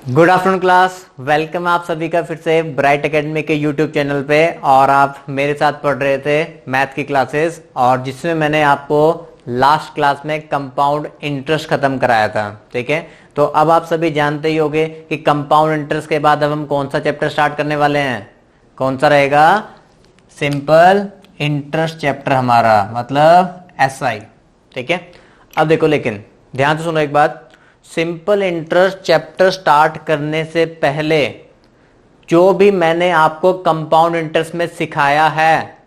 Good afternoon class. Welcome आप सभी का फिर से ब्राइट एकेडमी के यूट्यूब चैनल पे। और आप मेरे साथ पढ़ रहे थे मैथ की क्लासेस, और जिसमें मैंने आपको लास्ट क्लास में कंपाउंड इंटरेस्ट खत्म कराया था। ठीक है, तो अब आप सभी जानते ही होंगे कि कंपाउंड इंटरेस्ट के बाद अब हम कौन सा चैप्टर स्टार्ट करने वाले हैं। कौन सा रहेगा? सिंपल इंटरेस्ट चैप्टर हमारा, मतलब एसआई। ठीक है, अब देखो, लेकिन ध्यान से सुनो एक बात। सिंपल इंटरेस्ट चैप्टर स्टार्ट करने से पहले जो भी मैंने आपको कंपाउंड इंटरेस्ट में सिखाया है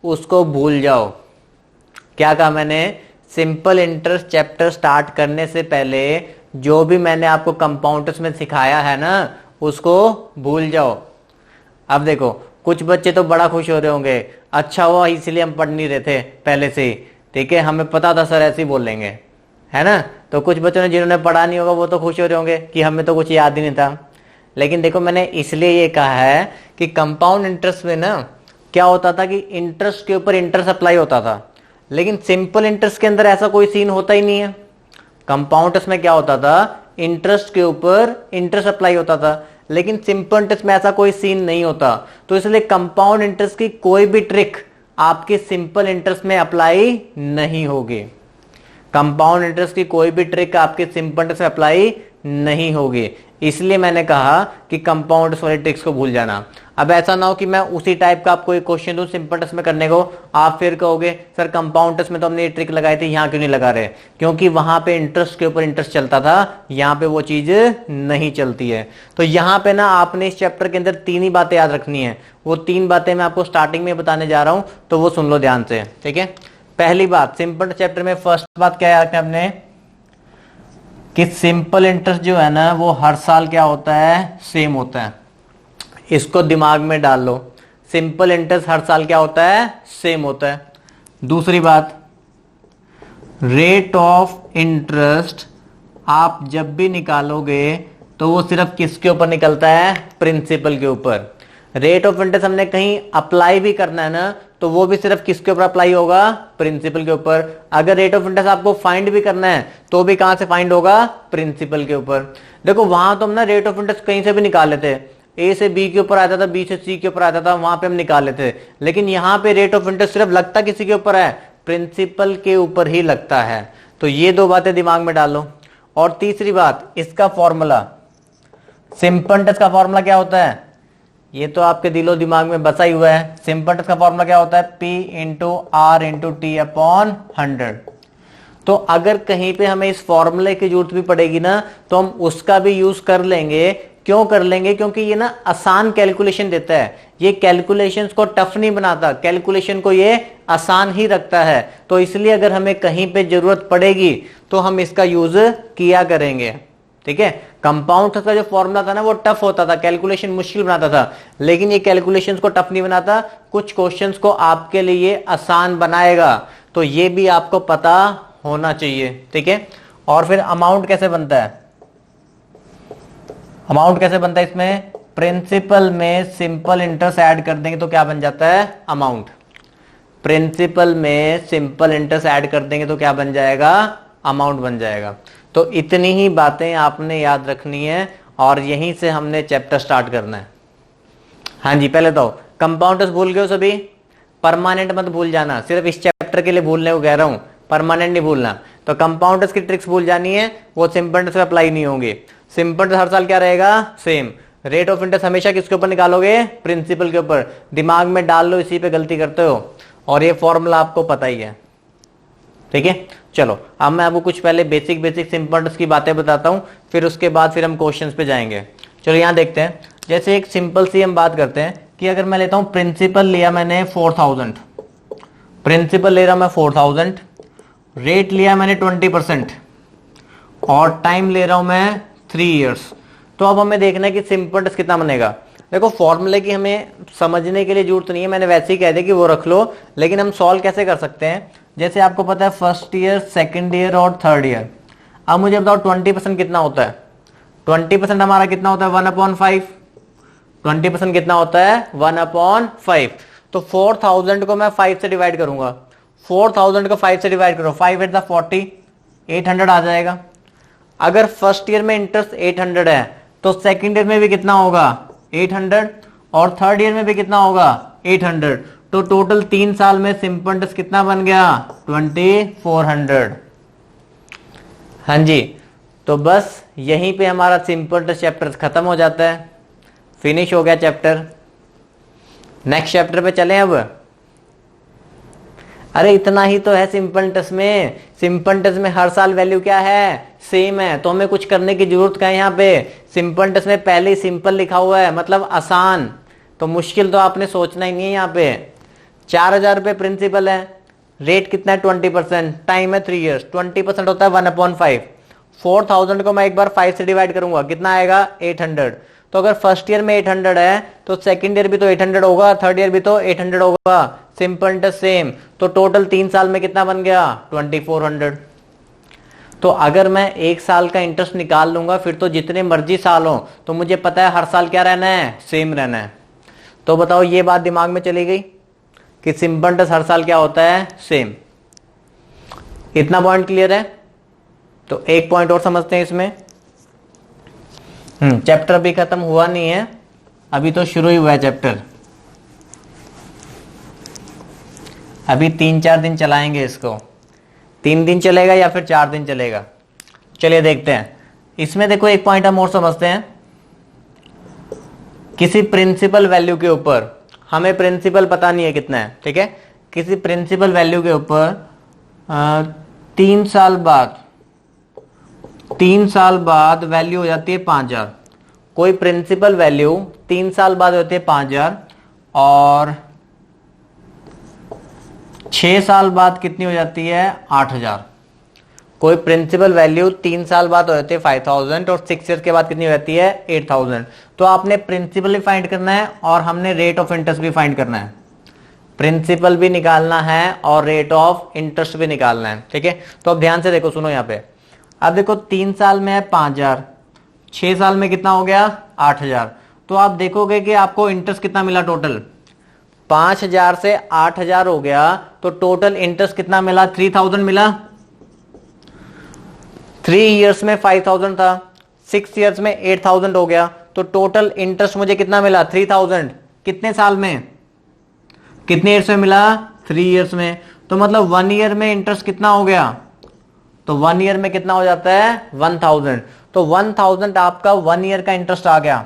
उसको भूल जाओ। क्या कहा मैंने? सिंपल इंटरेस्ट चैप्टर स्टार्ट करने से पहले जो भी मैंने आपको कंपाउंड इंटरेस्ट में सिखाया है ना, उसको भूल जाओ। अब देखो, कुछ बच्चे तो बड़ा खुश हो रहे होंगे, अच्छा हुआ इसलिए हम पढ़ नहीं रहे थे पहले से ही। ठीक है, हमें पता था सर ऐसे ही बोलेंगे, है ना। तो कुछ बच्चों ने जिन्होंने पढ़ा नहीं होगा वो तो खुश हो रहे होंगे कि हमें तो कुछ याद ही नहीं था। लेकिन देखो, मैंने इसलिए ये कहा है कि कंपाउंड इंटरेस्ट में ना क्या होता था कि इंटरेस्ट के ऊपर इंटरेस्ट अप्लाई होता था, लेकिन सिंपल इंटरेस्ट के अंदर ऐसा कोई सीन होता ही नहीं है। कंपाउंड इंटरेस्ट में क्या होता था? इंटरेस्ट के ऊपर इंटरेस्ट अप्लाई होता था, लेकिन सिंपल इंटरेस्ट में ऐसा कोई सीन नहीं होता। तो इसलिए कंपाउंड इंटरेस्ट की कोई भी ट्रिक आपके सिंपल इंटरेस्ट में अप्लाई नहीं होगी। कंपाउंड इंटरेस्ट की कोई भी ट्रिक आपके सिंपल इंटरेस्ट में अप्लाई नहीं होगी। इसलिए मैंने कहा कि कंपाउंड इंटरेस्ट वाली ट्रिक्स को भूल जाना। अब ऐसा ना हो कि मैं उसी टाइप का आपको एक क्वेश्चन दूं सिंपल इंटरेस्ट में करने को, आप फिर कहोगे सर कंपाउंड इंटरेस्ट में तो हमने ये ट्रिक लगाई थी, यहाँ क्यों नहीं लगा रहे? क्योंकि वहां पे इंटरेस्ट के ऊपर इंटरेस्ट चलता था, यहाँ पे वो चीज नहीं चलती है। तो यहाँ पे ना आपने इस चैप्टर के अंदर तीन ही बातें याद रखनी है। वो तीन बातें मैं आपको स्टार्टिंग में बताने जा रहा हूं, तो वो सुन लो ध्यान से। ठीक है, पहली बात, सिंपल चैप्टर में फर्स्ट बात क्या याद रखना आपने कि सिंपल इंटरेस्ट जो है ना वो हर साल क्या होता है? सेम होता है। इसको दिमाग में डाल लो, सिंपल इंटरेस्ट हर साल क्या होता है? सेम होता है। दूसरी बात, रेट ऑफ इंटरेस्ट आप जब भी निकालोगे तो वो सिर्फ किसके ऊपर निकलता है? प्रिंसिपल के ऊपर। रेट ऑफ इंटरेस्ट हमने कहीं अप्लाई भी करना है ना, तो वो भी सिर्फ किसके ऊपर अप्लाई होगा? प्रिंसिपल के ऊपर। अगर रेट ऑफ इंटरेस्ट आपको फाइंड भी करना है तो भी कहां से फाइंड होगा? प्रिंसिपल के ऊपर। देखो, वहां तो हम ना रेट ऑफ इंटरेस्ट कहीं से भी निकाल लेते, ए से बी के ऊपर आता था, बी से सी के ऊपर आता था, वहां पे हम निकाल लेते। लेकिन यहां पे रेट ऑफ इंटरेस्ट सिर्फ लगता किसी के ऊपर है? प्रिंसिपल के ऊपर ही लगता है। तो ये दो बातें दिमाग में डालो। और तीसरी बात, इसका फॉर्मूला, सिंपल इंटरेस्ट का फॉर्मूला क्या होता है? ये तो आपके दिलो दिमाग में बसा ही हुआ है। सिंपल इंटरेस्ट का फॉर्मूला क्या होता है? P into R into T upon 100। तो अगर कहीं पे हमें इस फॉर्मूले की जरूरत भी पड़ेगी ना, तो हम उसका भी यूज कर लेंगे। क्यों कर लेंगे? क्योंकि ये ना आसान कैलकुलेशन देता है। ये कैलकुलेशंस को टफ नहीं बनाता, कैलकुलेशन को ये आसान ही रखता है। तो इसलिए अगर हमें कहीं पे जरूरत पड़ेगी तो हम इसका यूज किया करेंगे। ठीक है, कंपाउंड का जो फॉर्मूला था ना वो टफ होता था, कैलकुलेशन मुश्किल बनाता था, लेकिन ये कैलकुलेशंस को टफ नहीं बनाता, कुछ क्वेश्चंस को आपके लिए आसान बनाएगा। तो ये भी आपको पता होना चाहिए। ठीक है, और फिर अमाउंट कैसे बनता है? अमाउंट कैसे बनता है इसमें? प्रिंसिपल में सिंपल इंटरेस्ट ऐड कर देंगे तो क्या बन जाता है? अमाउंट। प्रिंसिपल में सिंपल इंटरेस्ट ऐड कर देंगे तो क्या बन जाएगा? अमाउंट बन जाएगा। तो इतनी ही बातें आपने याद रखनी है, और यहीं से हमने चैप्टर स्टार्ट करना है। हाँ जी, पहले तो कंपाउंडर्स भूल गए हो सभी? परमानेंट मत भूल जाना, सिर्फ इस चैप्टर के लिए भूलने को कह रहा हूं, परमानेंट नहीं भूलना। तो कंपाउंडर्स की ट्रिक्स भूल जानी है, वो सिंपल इंटरेस्ट पे अप्लाई नहीं होंगे। सिंपल इंटरेस्ट हर साल क्या रहेगा? सेम। रेट ऑफ इंटरेस्ट हमेशा किसके ऊपर निकालोगे? प्रिंसिपल के ऊपर। दिमाग में डाल लो, इसी पे गलती करते हो, और ये फॉर्मूला आपको पता ही है। ठीक है, चलो अब मैं आपको कुछ पहले बेसिक सिंपल इंटरेस्ट की बातें बताता हूं, फिर उसके बाद फिर हम क्वेश्चंस पे जाएंगे। चलो यहां देखते हैं, जैसे एक सिंपल सी हम बात करते हैं कि अगर मैं लेता हूं प्रिंसिपल लिया मैंने 4000, प्रिंसिपल ले रहा मैं 4000, रेट लिया मैंने 20%, और टाइम ले रहा हूं मैं 3 इयर्स। तो अब हमें देखना है कि सिंपल इंटरेस्ट कितना बनेगा। देखो, फॉर्मूले की हमें समझने के लिए जरूरत नहीं है, मैंने वैसे ही कह दिया कि वो रख लो, लेकिन हम सॉल्व कैसे कर सकते हैं? जैसे आपको पता है फर्स्ट ईयर, सेकंड ईयर और थर्ड ईयर। अब मुझे बताओ 20% कितना होता है? 20% हमारा कितना होता है? 1/5। 20% कितना होता है? 1/5। तो 4000 को मैं 5 से डिवाइड करूंगा। 4000 को 5 से डिवाइड करो, 5 8 40, 800 आ जाएगा। अगर फर्स्ट ईयर में इंटरेस्ट 800 है तो सेकंड ईयर में भी कितना होगा 800 और थर्ड ईयर में भी कितना होगा 800। तो टोटल 3 साल में सिंपल इंटरेस्ट कितना बन गया 2400। हाँ जी, तो बस यहीं पे हमारा सिंपल इंटरेस्ट चैप्टर खत्म हो जाता है, फिनिश हो गया चैप्टर। नेक्स्ट चैप्टर पे चलें अब। अरे इतना ही तो है सिंपल इंटरेस्ट में। सिंपल इंटरेस्ट में हर साल वैल्यू क्या है सेम है, तो हमें कुछ करने की जरूरत क्या है। यहाँ पे सिंपल इंटरेस्ट में पहले ही सिंपल लिखा हुआ है, मतलब आसान, तो मुश्किल तो आपने सोचना ही नहीं है। यहाँ पे 4000 रुपये प्रिंसिपल है, रेट कितना है 20%, टाइम है 3 ईयर्स, 20% होता है 1/5। 4000 को मैं एक बार 5 से डिवाइड करूंगा, कितना आएगा 800। तो अगर फर्स्ट ईयर में 800 है तो सेकंड ईयर भी तो 800 होगा, थर्ड ईयर भी तो 800 होगा। सिंपल इंटरेस्ट सेम, तो टोटल 3 साल में कितना बन गया 2400। तो अगर मैं 1 साल का इंटरेस्ट निकाल लूंगा फिर तो जितने मर्जी साल हो, तो मुझे पता है हर साल क्या रहना है सेम रहना है। तो बताओ ये बात दिमाग में चली गई कि सिंपल इंटरेस्ट हर साल क्या होता है सेम। इतना पॉइंट क्लियर है। तो एक पॉइंट और समझते हैं इसमें। चैप्टर अभी खत्म हुआ नहीं है, अभी तो शुरू ही हुआ है चैप्टर। अभी 3-4 दिन चलाएंगे इसको। 3 दिन चलेगा या फिर 4 दिन चलेगा, चलिए देखते हैं। इसमें देखो एक पॉइंट हम और समझते हैं। किसी प्रिंसिपल वैल्यू के ऊपर, हमें प्रिंसिपल पता नहीं है कितना है, ठीक है। किसी प्रिंसिपल वैल्यू के ऊपर 3 साल बाद वैल्यू हो जाती है 5000। कोई प्रिंसिपल वैल्यू 3 साल बाद होती है 5000 और 6 साल बाद कितनी हो जाती है 8000। कोई प्रिंसिपल वैल्यू 3 साल बाद हो जाती है 5000 और 6 ईयर के बाद कितनी हो जाती है 8000। तो आपने प्रिंसिपल भी फाइंड करना है और हमने रेट ऑफ इंटरेस्ट भी फाइंड करना है। प्रिंसिपल भी निकालना है और रेट ऑफ इंटरेस्ट भी निकालना है, ठीक है। तो अब ध्यान से देखो, सुनो यहाँ पे। अब देखो 3 साल में है 5000, 6 साल में कितना हो गया 8000। तो आप देखोगे कि आपको इंटरेस्ट कितना मिला टोटल, 5000 से 8000 हो गया, तो टोटल इंटरेस्ट कितना मिला 3000 मिला। 3 इयर्स में 5000 था, 6 इयर्स में 8000 हो गया, तो टोटल इंटरेस्ट मुझे कितना मिला 3000। कितने साल में, कितने ईयर्स में मिला 3 इयर्स में। तो मतलब 1 ईयर में इंटरेस्ट कितना हो गया, तो 1 ईयर में कितना हो जाता है 1000। तो 1000 आपका 1 ईयर का इंटरेस्ट आ गया।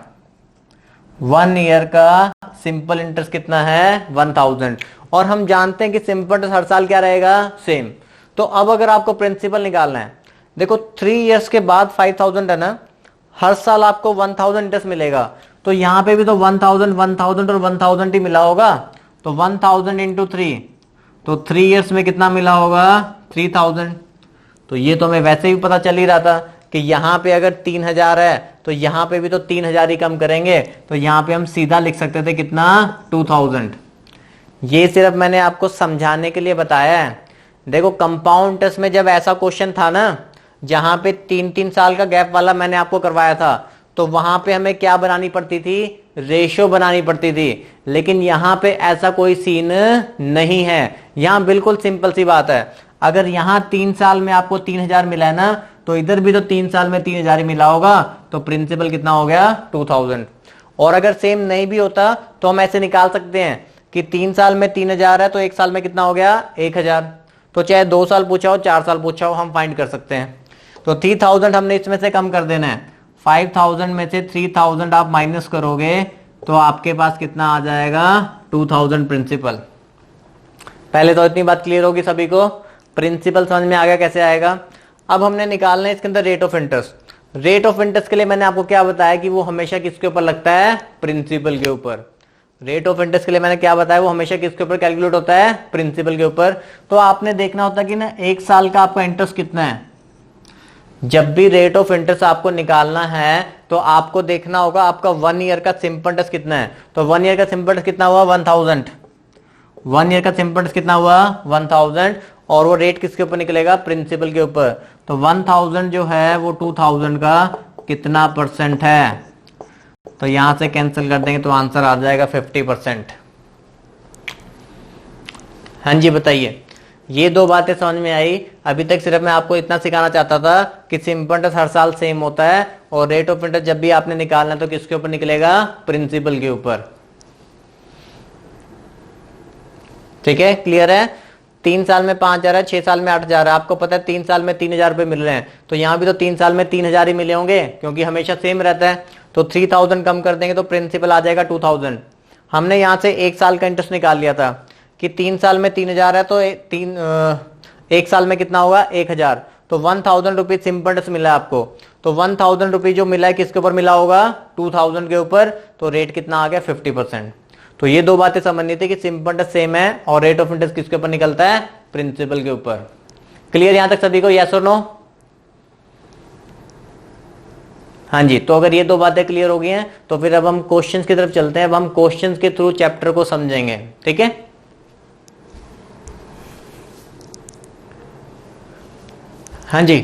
1 ईयर का सिंपल इंटरेस्ट कितना है 1000। और हम जानते हैं कि सिंपल इंटरेस्ट हर साल क्या रहेगा सेम। तो अब अगर आपको प्रिंसिपल निकालना है, देखो 3 इयर्स के बाद 5000 है ना, हर साल आपको 1000 इंटरेस्ट मिलेगा। तो यहां पे भी तो 1000 1000 और 1000 ही मिला होगा। तो 1000 इंटू 3, तो 3 इयर्स में कितना मिला होगा 3000। तो ये तो हमें वैसे ही पता चल ही रहा था कि यहां पे अगर 3000 है तो यहां पे भी तो 3000 ही कम करेंगे। तो यहां पे हम सीधा लिख सकते थे कितना 2000। ये सिर्फ मैंने आपको समझाने के लिए बताया है। देखो कंपाउंड इंटरेस्ट में जब ऐसा क्वेश्चन था ना, जहां पे 3-3 साल का गैप वाला मैंने आपको करवाया था, तो वहां पे हमें क्या बनानी पड़ती थी, रेशो बनानी पड़ती थी। लेकिन यहां पे ऐसा कोई सीन नहीं है। यहां बिल्कुल सिंपल सी बात है। अगर यहां 3 साल में आपको 3000 मिला है ना, तो इधर भी तो 3 साल में 3000 ही मिला होगा। तो प्रिंसिपल कितना हो गया 2000। और अगर सेम नहीं भी होता तो हम ऐसे निकाल सकते हैं कि 3 साल में 3000 है तो 1 साल में कितना हो गया 1000। तो चाहे 2 साल पूछा हो 4 साल पूछा हो, हम फाइंड कर सकते हैं। तो 3000 हमने इसमें से कम कर देना है। 5000 में से 3000 आप माइनस करोगे तो आपके पास कितना आ जाएगा 2000 प्रिंसिपल। पहले तो इतनी बात क्लियर होगी सभी को, प्रिंसिपल समझ में आ गया कैसे आएगा। अब हमने निकालना है इसके अंदर rate of interest. Rate of interest के लिए मैंने आपको क्या बताया कि वो हमेशा किसके ऊपर लगता है, प्रिंसिपल के ऊपर। रेट ऑफ इंटरेस्ट के लिए मैंने क्या बताया, वो हमेशा किसके ऊपर कैलकुलेट होता है, प्रिंसिपल के ऊपर। तो आपने देखना होता कि ना 1 साल का आपका इंटरेस्ट कितना है। जब भी रेट ऑफ इंटरेस्ट आपको निकालना है तो आपको देखना होगा आपका 1 ईयर का सिंपल इंटरेस्ट कितना है। तो 1 ईयर का सिंपल इंटरेस्ट कितना हुआ 1000। 1 ईयर का सिंपल इंटरेस्ट कितना हुआ 1000, और वो रेट किसके ऊपर निकलेगा, प्रिंसिपल के ऊपर। तो 1000 जो है वो 2000 का कितना परसेंट है, तो यहां से कैंसिल कर देंगे तो आंसर आ जाएगा 50%। हाँ जी बताइए। ये दो बातें समझ में आई। अभी तक सिर्फ मैं आपको इतना सिखाना चाहता था कि सिंपल इंटरेस्ट हर साल सेम होता है और रेट ऑफ इंटरेस्ट जब भी आपने निकालना है तो किसके ऊपर निकलेगा, प्रिंसिपल के ऊपर। ठीक है, क्लियर है। 3 साल में 5,000 है, 6 साल में 8,000 है। आपको पता है 3 साल में 3,000 रुपए मिल रहे हैं, तो यहां भी तो 3 साल में 3,000 ही मिले होंगे क्योंकि हमेशा सेम रहता है। तो 3,000 कम कर देंगे तो प्रिंसिपल आ जाएगा 2,000। हमने यहां से 1 साल का इंटरेस्ट निकाल लिया था कि 3 साल में 3,000 है तो 1 साल में कितना होगा, 1,000। तो 1,000 रुपीज सिंपल इंटरेस्ट मिला है आपको। तो 1,000 रुपीज जो मिला है किसके ऊपर मिला होगा, 2,000 के ऊपर। तो रेट कितना आ गया, 50%। तो ये दो बातें समझनी थी कि सिंपल इंटरेस्ट सेम है और रेट ऑफ इंटरेस्ट किसके ऊपर निकलता है, प्रिंसिपल के ऊपर। क्लियर यहां तक सभी को, यस और नो? हाँ जी, तो अगर ये दो बातें क्लियर हो गई हैं तो फिर अब हम क्वेश्चंस की तरफ चलते हैं। अब हम क्वेश्चंस के थ्रू चैप्टर को समझेंगे। ठीक है, हाँ जी।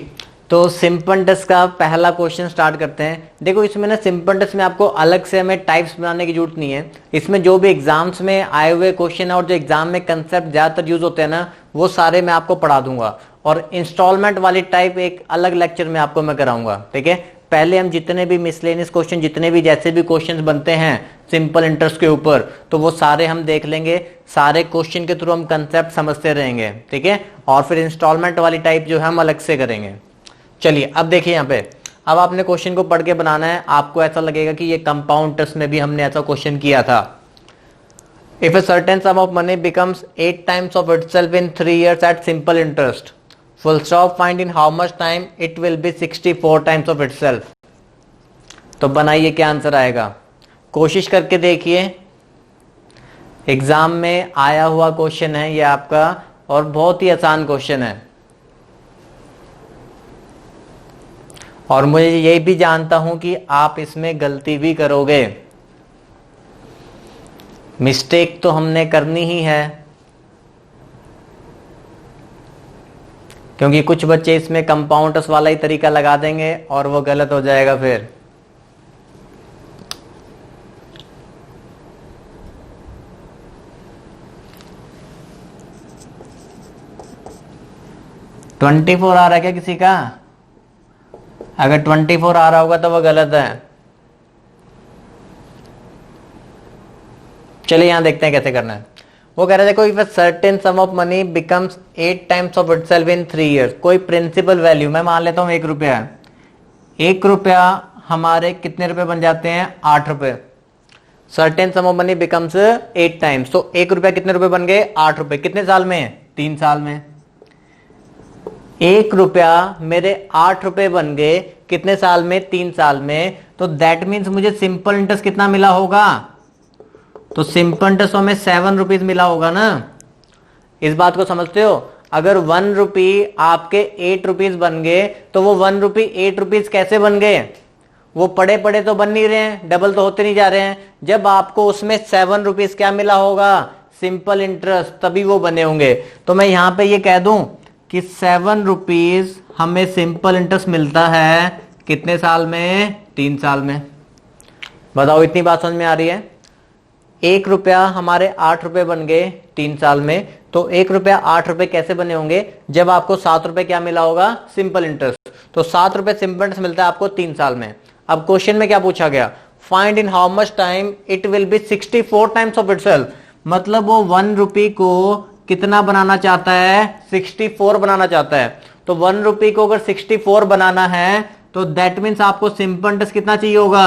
तो सिंपल इंटरेस्ट का पहला क्वेश्चन स्टार्ट करते हैं। देखो इसमें ना सिंपल इंटरेस्ट में आपको अलग से हमें टाइप्स बनाने की जरूरत नहीं है। इसमें जो भी एग्जाम्स में आए हुए क्वेश्चन है और जो एग्जाम में कंसेप्ट ज्यादातर यूज होते हैं ना, वो सारे मैं आपको पढ़ा दूंगा। और इंस्टॉलमेंट वाली टाइप एक अलग लेक्चर में आपको मैं कराऊंगा। ठीक है, पहले हम जितने भी मिसलेनियस क्वेश्चन, जितने भी जैसे भी क्वेश्चन बनते हैं सिंपल इंटरेस्ट के ऊपर, तो वो सारे हम देख लेंगे। सारे क्वेश्चन के थ्रू हम कंसेप्ट समझते रहेंगे। ठीक है, और फिर इंस्टॉलमेंट वाली टाइप जो है हम अलग से करेंगे। चलिए अब देखिए यहाँ पे, अब आपने क्वेश्चन को पढ़ के बनाना है। आपको ऐसा लगेगा कि ये कंपाउंड इंटरेस्ट में भी हमने ऐसा क्वेश्चन किया था। If a certain some of money becomes 8 times of itself in 3 years at simple interest, full stop, find in how much time it will be 64 times of itself। तो बनाइए क्या answer आएगा, कोशिश करके देखिए। एग्जाम में आया हुआ क्वेश्चन है ये आपका, और बहुत ही आसान क्वेश्चन है। और मुझे ये भी जानता हूं कि आप इसमें गलती भी करोगे। मिस्टेक तो हमने करनी ही है, क्योंकि कुछ बच्चे इसमें कंपाउंडर्स वाला ही तरीका लगा देंगे और वो गलत हो जाएगा फिर। ट्वेंटी 24 आ रहा है क्या किसी का? अगर 24 आ रहा होगा तो वो गलत है। चलिए यहां देखते हैं कैसे करना है। वो कह रहे थे कोई certain some of money becomes 8 times of itself in 3 years। कोई प्रिंसिपल वैल्यू, मैं मान लेता हूं 1 रुपया है। 1 रुपया हमारे कितने रुपए बन जाते हैं, 8 रुपए। Certain some of money becomes 8 times, तो 1 रुपया कितने रुपए बन गए, 8 रुपए। कितने साल में, 3 साल में। 1 रुपया मेरे 8 रुपए बन गए कितने साल में, 3 साल में। तो दैट मीन्स मुझे सिंपल इंटरेस्ट कितना मिला होगा, तो सिंपल इंटरेस्ट हमें 7 रुपीज मिला होगा ना। इस बात को समझते हो? अगर 1 रुपी आपके 8 रुपीज बन गए तो वो 1 रुपी 8 रुपीज कैसे बन गए, वो पड़े पड़े तो बन नहीं रहे हैं, डबल तो होते नहीं जा रहे हैं। जब आपको उसमें 7 रुपीज क्या मिला होगा, सिंपल इंटरेस्ट, तभी वो बने होंगे। तो मैं यहां पे ये कह दूं कि 7 रुपीज हमें सिंपल इंटरेस्ट मिलता है कितने साल में, 3 साल में। बताओ इतनी बात समझ में आ रही है? 1 रुपया हमारे 8 रुपए बन गए 3 साल में, तो 1 रुपया 8 रुपए कैसे बने होंगे, जब आपको 7 रुपए क्या मिला होगा, सिंपल इंटरेस्ट। तो 7 रुपए सिंपल इंटरेस्ट मिलता है आपको 3 साल में। अब क्वेश्चन में क्या पूछा गया, find in how much time it will B 64 times of itself. मतलब वो 1 रुपी को कितना बनाना चाहता है, 64 बनाना चाहता है। तो 1 रुपी को अगर 64 बनाना है तो दैट मीन्स आपको सिंपल इंटरेस्ट कितना चाहिए होगा,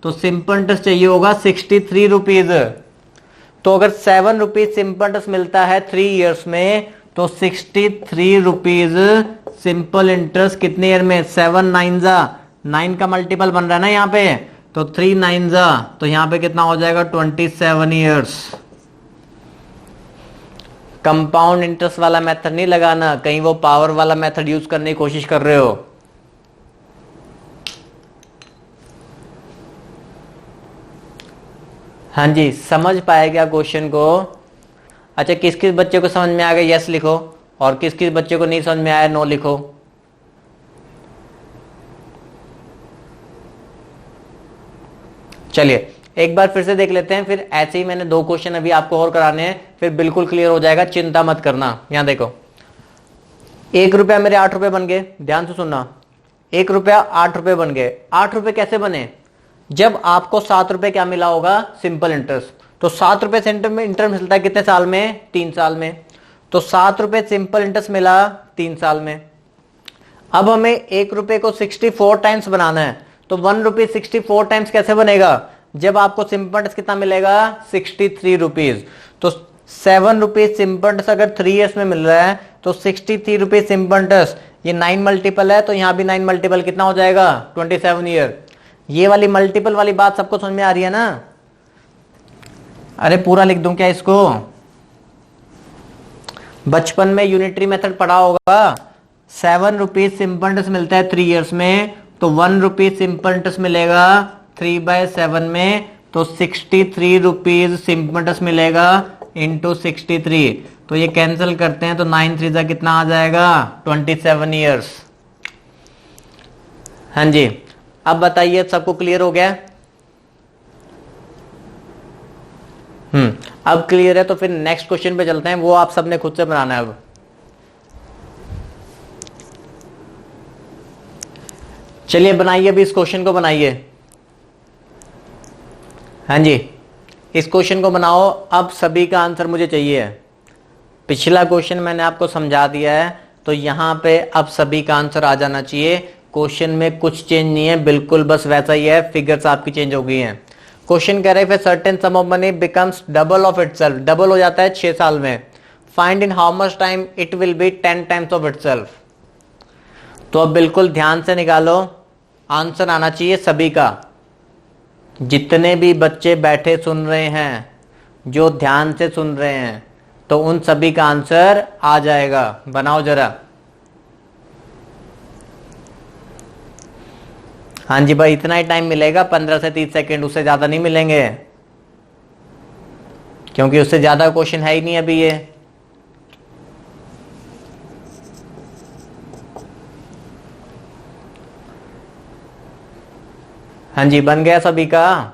तो सिंपल इंटरेस्ट चाहिए होगा 63 रुपीज। तो अगर 7 रुपीज सिंपल इंटरेस्ट मिलता है 3 इयर्स में, तो 63 रुपीज सिंपल इंटरेस्ट कितने ईयर में, 7 9 9 का मल्टीपल बन रहा है ना यहाँ पे, तो 3 9 तो यहाँ पे कितना हो जाएगा, 27 ईयर्स। कंपाउंड इंटरेस्ट वाला मेथड नहीं लगाना, कहीं वो पावर वाला मेथड यूज करने की कोशिश कर रहे हो। हाँ जी, समझ पाएगा क्वेश्चन को? अच्छा, किस किस बच्चे को समझ में आ गया यस लिखो, और किस किस बच्चे को नहीं समझ में आया नो लिखो। चलिए एक बार फिर से देख लेते हैं, फिर ऐसे ही मैंने 2 क्वेश्चन अभी आपको और कराने हैं, फिर बिल्कुल क्लियर हो जाएगा, चिंता मत करना। यहां देखो, ₹1 मेरे 8 बन गए, ध्यान से सुनना, ₹1 8 बन गए। 8 कैसे बने? जब आपको ₹7 क्या मिला होगा? Simple interest. तो ₹7 से इंटरेस्ट मिलता है कितने साल में? 3 साल में। तो ₹7 सिंपल इंटरेस्ट मिला 3 साल में। अब हमें ₹1 को 64 टाइम्स बनाना है, तो ₹1 64 टाइम्स कैसे बनेगा? जब आपको सिंपल इंटरेस्ट कितना मिलेगा? ₹63। तो ₹7 सिंपल इंटरेस्ट अगर 3 ईयर्स में मिल रहा है तो ₹63 सिंपल इंटरेस्ट, ये 9 मल्टीपल है, तो यहां भी 9 मल्टीपल कितना हो जाएगा? 27 ईयर। ये वाली मल्टीपल वाली बात सबको समझ में आ रही है ना? अरे पूरा लिख दूं क्या इसको? बचपन में यूनिटरी मेथड पढ़ा होगा। ₹7 सिंपल इंटरेस्ट मिलता है 3 ईयर्स में, तो ₹1 सिंपल इंटरेस्ट मिलेगा 3/7 में, तो ₹63 सिंपल इंटरेस्ट मिलेगा इंटू 63। तो ये कैंसिल करते हैं तो 9 3 जा कितना आ जाएगा? 27 ईयर्स। हाँ जी, अब बताइए सबको क्लियर हो गया? अब क्लियर है तो फिर नेक्स्ट क्वेश्चन पे चलते हैं, वो आप सबने खुद से बनाना है। अब चलिए बनाइए, अभी इस क्वेश्चन को बनाइए। हाँ जी, इस क्वेश्चन को बनाओ। अब सभी का आंसर मुझे चाहिए। पिछला क्वेश्चन मैंने आपको समझा दिया है, तो यहां पे अब सभी का आंसर आ जाना चाहिए। क्वेश्चन में कुछ चेंज नहीं है, बिल्कुल बस वैसा ही है, फिगर्स आपकी चेंज हो गई हैं। क्वेश्चन कह रहे हैं certain some of money becomes double of itself, double हो जाता है 6 साल में। Find in how much time it will B 10 times of itself. तो अब बिल्कुल ध्यान से निकालो, आंसर आना चाहिए सभी का। जितने भी बच्चे बैठे सुन रहे हैं, जो ध्यान से सुन रहे हैं, तो उन सभी का आंसर आ जाएगा। बनाओ जरा। हाँ जी भाई, इतना ही टाइम मिलेगा, 15 से 30 सेकेंड, उससे ज्यादा नहीं मिलेंगे, क्योंकि उससे ज्यादा क्वेश्चन है ही नहीं अभी ये। हाँ जी, बन गया सभी का?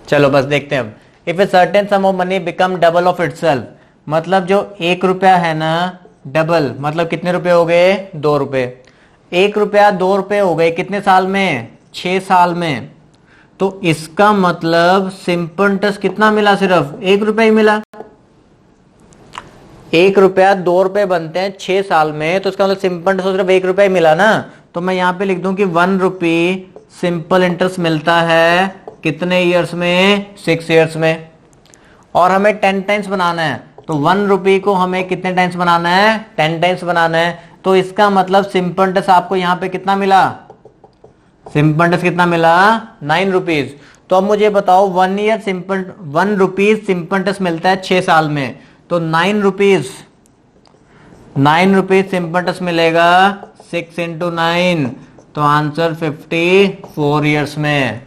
चलो बस देखते हैं अब। If a certain some of money become double of itself, मतलब जो ₹1 है ना, डबल मतलब कितने रुपए हो गए? ₹2। ₹1 ₹2 हो गए कितने साल में? 6 साल में। तो इसका मतलब सिंपल इंटरेस्ट कितना मिला? सिर्फ ₹1 ही मिला। ₹1 ₹2 बनते हैं 6 साल में, तो इसका मतलब सिंपल इंटरेस्ट सिर्फ ₹1 ही मिला ना। तो मैं यहां पे लिख दूं कि ₹1 सिंपल इंटरेस्ट मिलता है कितने ईयर्स में? 6 ईयर्स में। और हमें 10 टाइम्स बनाना है, तो ₹1 को हमें कितने टाइम्स बनाना है? 10 टाइम्स बनाना है। तो इसका मतलब सिंपल इंटरेस्ट आपको यहां पे कितना मिला? सिंपल इंटरेस्ट कितना मिला? ₹9। तो अब मुझे बताओ, ₹1 सिंपल सिंपल इंटरेस्ट मिलता है 6 साल में, तो ₹9 सिंपल इंटरेस्ट मिलेगा 6 × 9, तो आंसर 54 ईयर्स में।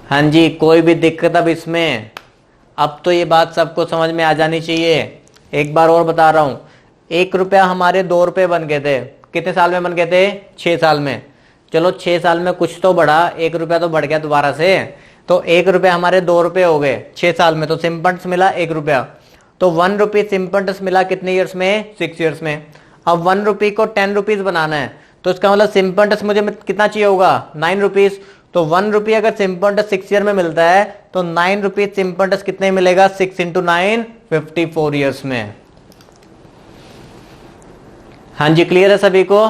हाँ जी, कोई भी दिक्कत अब इसमें? अब तो ये बात सबको समझ में आ जानी चाहिए। एक बार और बता रहा हूं, ₹1 हमारे ₹2 बन गए थे, कितने साल में बन गए थे? 6 साल में। चलो 6 साल में कुछ तो बढ़ा, ₹1 तो बढ़ गया दोबारा से, तो ₹1 हमारे ₹2 हो गए 6 साल में, तो सिंपल इंटरेस्ट मिला ₹1। तो ₹1 सिंपल इंटरेस्ट मिला कितने ईयर्स में? 6 ईयर्स में। अब ₹1 को ₹10 बनाना है, तो इसका मतलब सिंपल इंटरेस्ट मुझे कितना चाहिए होगा? ₹9। तो ₹1 अगर सिंपल इंटरेस्ट 6 ईयर में मिलता है, तो ₹9 सिंपल इंटरेस्ट कितने मिलेगा? 6 × 9, 54 ईयर्स में। हाँ जी, क्लियर है सभी को?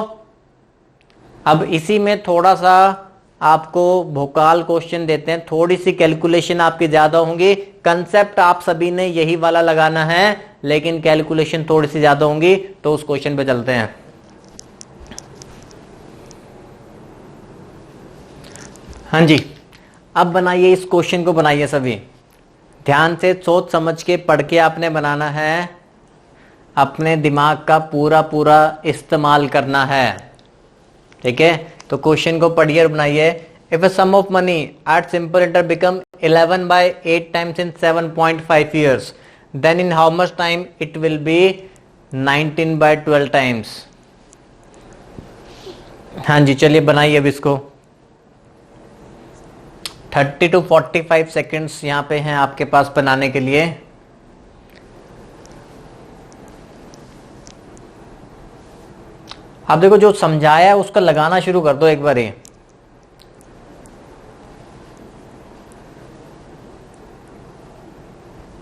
अब इसी में थोड़ा सा आपको भोकाल क्वेश्चन देते हैं, थोड़ी सी कैलकुलेशन आपकी ज्यादा होंगी। कंसेप्ट आप सभी ने यही वाला लगाना है, लेकिन कैलकुलेशन थोड़ी सी ज्यादा होंगी। तो उस क्वेश्चन पे चलते हैं। हाँ जी, अब बनाइए इस क्वेश्चन को, बनाइए सभी ध्यान से, सोच समझ के पढ़ के आपने बनाना है, अपने दिमाग का पूरा पूरा इस्तेमाल करना है, ठीक है? तो क्वेश्चन को पढ़िए और बनाइए। If a sum of money at simple interest become 11/8 times in 7.5 years, then in how much time it will be 19/12 times. हाँ जी, चलिए बनाइए अब इसको। 30 to 45 सेकेंड्स यहाँ पे हैं आपके पास बनाने के लिए। अब देखो जो समझाया है उसका लगाना शुरू कर दो एक बार ही।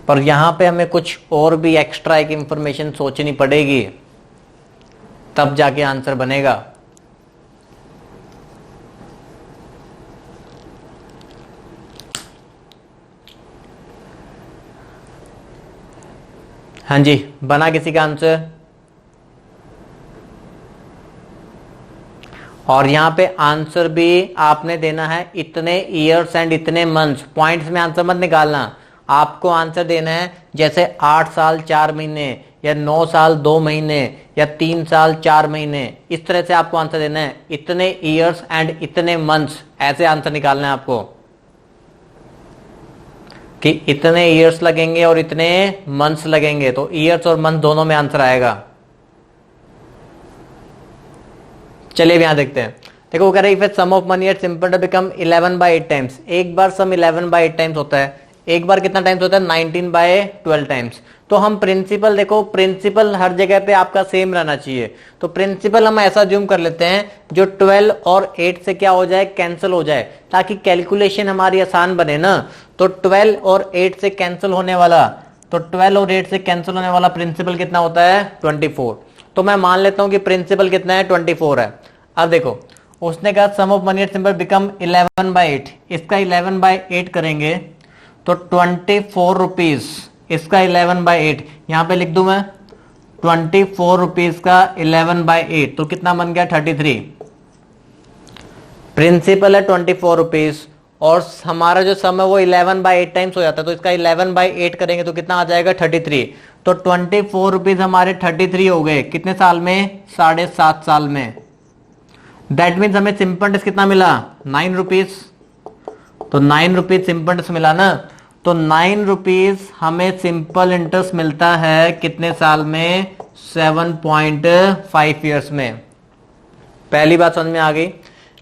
पर यहां पे हमें कुछ और भी एक्स्ट्रा एक इंफॉर्मेशन सोचनी पड़ेगी, तब जाके आंसर बनेगा। हाँ जी, बना किसी का आंसर? और यहां पे आंसर भी आपने देना है इतने ईयर्स एंड इतने मंथ्स। पॉइंट्स में आंसर मत निकालना, आपको आंसर देना है जैसे 8 साल 4 महीने या 9 साल 2 महीने या 3 साल 4 महीने, इस तरह से आपको आंसर देना है। इतने ईयर्स एंड इतने मंथ्स, ऐसे आंसर निकालना है आपको कि इतने ईयर्स लगेंगे और इतने मंथ्स लगेंगे, तो ईयर्स और मंथ दोनों में आंसर आएगा। चलिए यहां देखते हैं। देखो वो कह रहे हैं if sum of money at simple to become 11/8 times. एक बार सम 11/8 टाइम्स होता है, एक बार कितना टाइम्स होता है? 19/12 टाइम्स। तो हम प्रिंसिपल, देखो प्रिंसिपल हर जगह पे आपका सेम रहना चाहिए, तो प्रिंसिपल हम ऐसा ज्यूम कर लेते हैं जो 12 और 8 से क्या हो जाए? कैंसिल हो जाए, ताकि कैलकुलेशन हमारी आसान बने ना। तो 12 और 8 से कैंसिल होने वाला, तो 12 और 8 से कैंसिल होने वाला प्रिंसिपल कितना होता है? 24। तो मैं मान लेता हूं कि प्रिंसिपल कितना है? 24 है। अब देखो उसने कहा sum of money at simple become 11/8, इसका 11/8 करेंगे तो 24 रुपीज, इसका 11/8 यहां पे लिख दूं मैं, 24 रुपीज का 11/8 तो कितना बन गया? 33। प्रिंसिपल है 24 रुपीज और हमारा जो सम है वो 11/8 टाइम्स हो जाता है, तो इसका 11/8 करेंगे तो कितना आ जाएगा? 33। तो 24 रुपीज हमारे 33 हो गए, कितने साल में? 7.5 साल में। दैट मीन्स हमें सिंपल इंटरेस्ट कितना मिला? 9 रुपीज। तो 9 रुपीज सिंपल इंटरेस्ट मिला ना, तो 9 रुपीज हमें सिंपल इंटरेस्ट मिलता है कितने साल में? 7.5 ईयर्स में। पहली बात समझ में आ गई।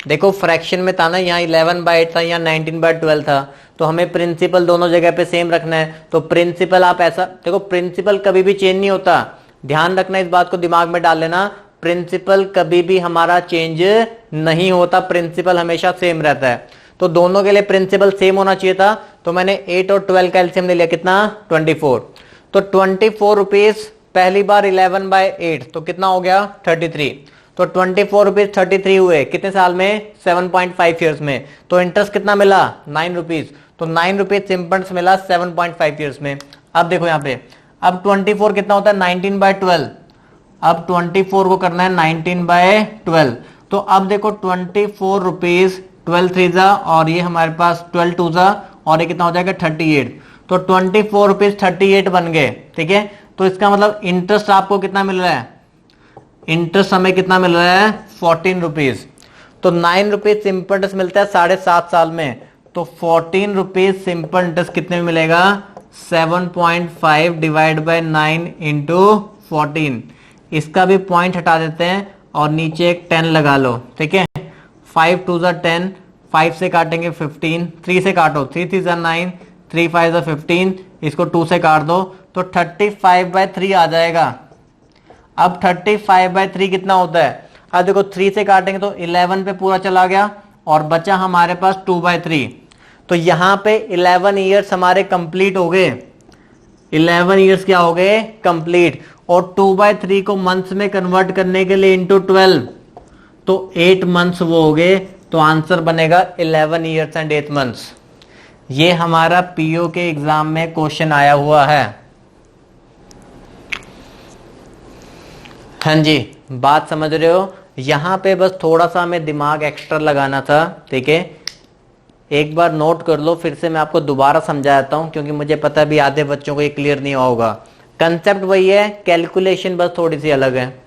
देखो फ्रैक्शन में था ना, यहाँ 11/8 था, यहाँ 19/12 था, तो हमें प्रिंसिपल दोनों जगह पे सेम रखना है। तो प्रिंसिपल आप ऐसा देखो, प्रिंसिपल कभी भी चेंज नहीं होता, ध्यान रखना, इस बात को दिमाग में डाल लेना। प्रिंसिपल कभी भी हमारा चेंज नहीं होता, प्रिंसिपल हमेशा सेम रहता है। तो दोनों के लिए प्रिंसिपल सेम होना चाहिए था, तो मैंने 8 और 12 का एलसीएम ले लिया, कितना? 24। तो 24 रुपीज पहली बार 11/8 तो कितना हो गया? 33। तो 24 रुपीज 33 हुए कितने साल में? 7.5 ईयर्स में। तो इंटरेस्ट कितना मिला? 9 रुपीज। तो 9 रुपीज सिंपल मिला 7.5 ईयर्स में। अब देखो यहाँ पे, अब 24 कितना होता है? 19/12। अब 24 को करना है 19/12। तो अब देखो 24 रुपीज 12 3 और ये हमारे पास 12 2 और ये कितना हो जाएगा? 38। तो 24 रुपीज 38 बन गए, ठीक है। तो इसका मतलब इंटरेस्ट आपको कितना मिल रहा है? इंटरेस्ट हमें कितना मिल रहा है? 14 रुपीज। तो 9 रुपीज सिंपल इंटरेस्ट मिलता है 7.5 साल में, तो 14 रुपीज सिंपल इंटरेस्ट कितने में मिलेगा? 7.5 डिवाइड बाय 9 इंटू 14। इसका भी पॉइंट हटा देते हैं और नीचे एक 10 लगा लो, ठीक है। 5 2 10, 5 से काटेंगे 15, 3 से काटो, 3 3 9, 3 5 15, इसको 2 से काट दो तो 35/3 आ जाएगा। अब 35/3 कितना होता है? अब देखो 3 से काटेंगे तो 11 पे पूरा चला गया और बचा हमारे पास 2/3। तो यहां पे 11 ईयर्स हमारे कंप्लीट हो गए। 11 ईयर्स क्या हो गए? कंप्लीट। और 2/3 को मंथ्स में कन्वर्ट करने के लिए इंटू 12, तो 8 मंथ्स वो हो गए। तो आंसर बनेगा 11 ईयर्स एंड 8 मंथ्स। ये हमारा पीओ के एग्जाम में क्वेश्चन आया हुआ है। हाँ जी, बात समझ रहे हो? यहां पे बस थोड़ा सा हमें दिमाग एक्स्ट्रा लगाना था, ठीक है। एक बार नोट कर लो, फिर से मैं आपको दोबारा समझाता हूं, क्योंकि मुझे पता भी आधे बच्चों को ये क्लियर नहीं हुआ होगा। कंसेप्ट वही है, कैलकुलेशन बस थोड़ी सी अलग है।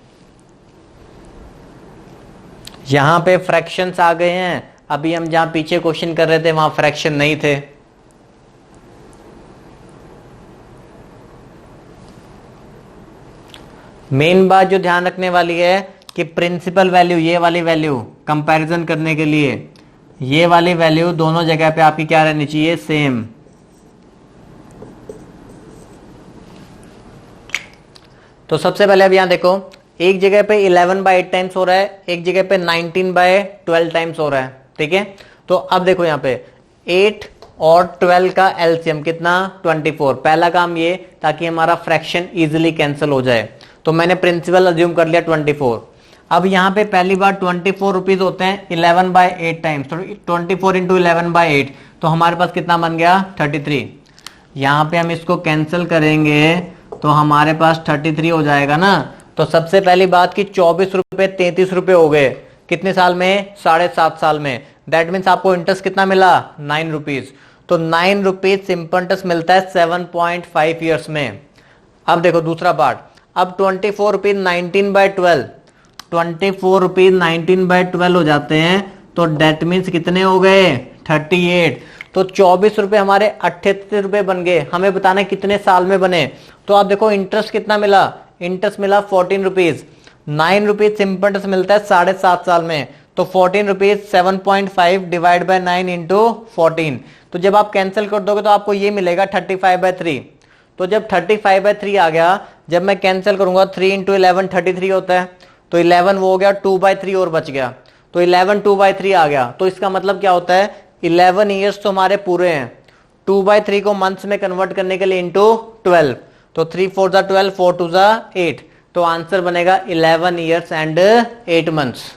यहां पे फ्रैक्शंस आ गए हैं, अभी हम जहां पीछे क्वेश्चन कर रहे थे वहां फ्रैक्शन नहीं थे। मेन बात जो ध्यान रखने वाली है कि प्रिंसिपल वैल्यू, ये वाली वैल्यू कंपैरिजन करने के लिए, ये वाली वैल्यू दोनों जगह पे आपकी क्या रहनी चाहिए? सेम। तो सबसे पहले अब यहां देखो, एक जगह पे 11/8 टाइम्स हो रहा है, एक जगह पे 19/12 टाइम्स हो रहा है, ठीक है। तो अब देखो यहाँ पे 8 और 12 का एलसीएम कितना, 24। पहला काम ये ताकि हमारा फ्रैक्शन इजीली कैंसिल हो जाए, तो मैंने प्रिंसिपल अज्यूम कर लिया 24। अब यहाँ पे पहली बार 24 रुपीज होते हैं 11/8 टाइम्स, तो 24 इंटू 11/8, तो हमारे पास कितना बन गया 33। यहाँ पे हम इसको कैंसिल करेंगे तो हमारे पास 33 हो जाएगा ना। तो सबसे पहली बात कि 24 रुपए 33 रुपए हो गए कितने साल में, 7.5 साल में। दैट मीन्स आपको इंटरेस्ट कितना मिला, 9 रुपीज। तो 9 रुपीज सिंपल इंटरेस्ट मिलता है 7.5 ईयर्स में। अब देखो दूसरा पार्ट, अब 24 रुपीज 19/12, 24 रुपीज 19/12 हो जाते हैं, तो डेट मीन्स कितने हो गए 38। तो 24 रुपए हमारे 38 रुपए बन गए। हमें बताना है कितने साल में बने। तो आप देखो इंटरेस्ट कितना मिला, इंटरेस्ट मिला 14 रुपीज। 9 रुपीज सिंपल इंटरेस्ट मिलता है 7.5 साल में, तो 14 रुपीज 7.5 डिवाइड बाय 9 इंटू 14। तो जब आप कैंसिल कर दोगे तो आपको ये मिलेगा 35/3। तो जब 35/3 आ गया, जब मैं कैंसिल करूंगा 3 इंटू 11 33 होता है, तो 11 वो हो गया 2/3 और बच गया, तो 11 2/3 आ गया। तो इसका मतलब क्या होता है 11 ईयर्स तो हमारे पूरे हैं। 2/3 को मंथ्स में कन्वर्ट करने के लिए इंटू 12, तो 3 4 जा 12, 4 2 जा 8, तो आंसर बनेगा 11 ईयर्स एंड 8 मंथ्स।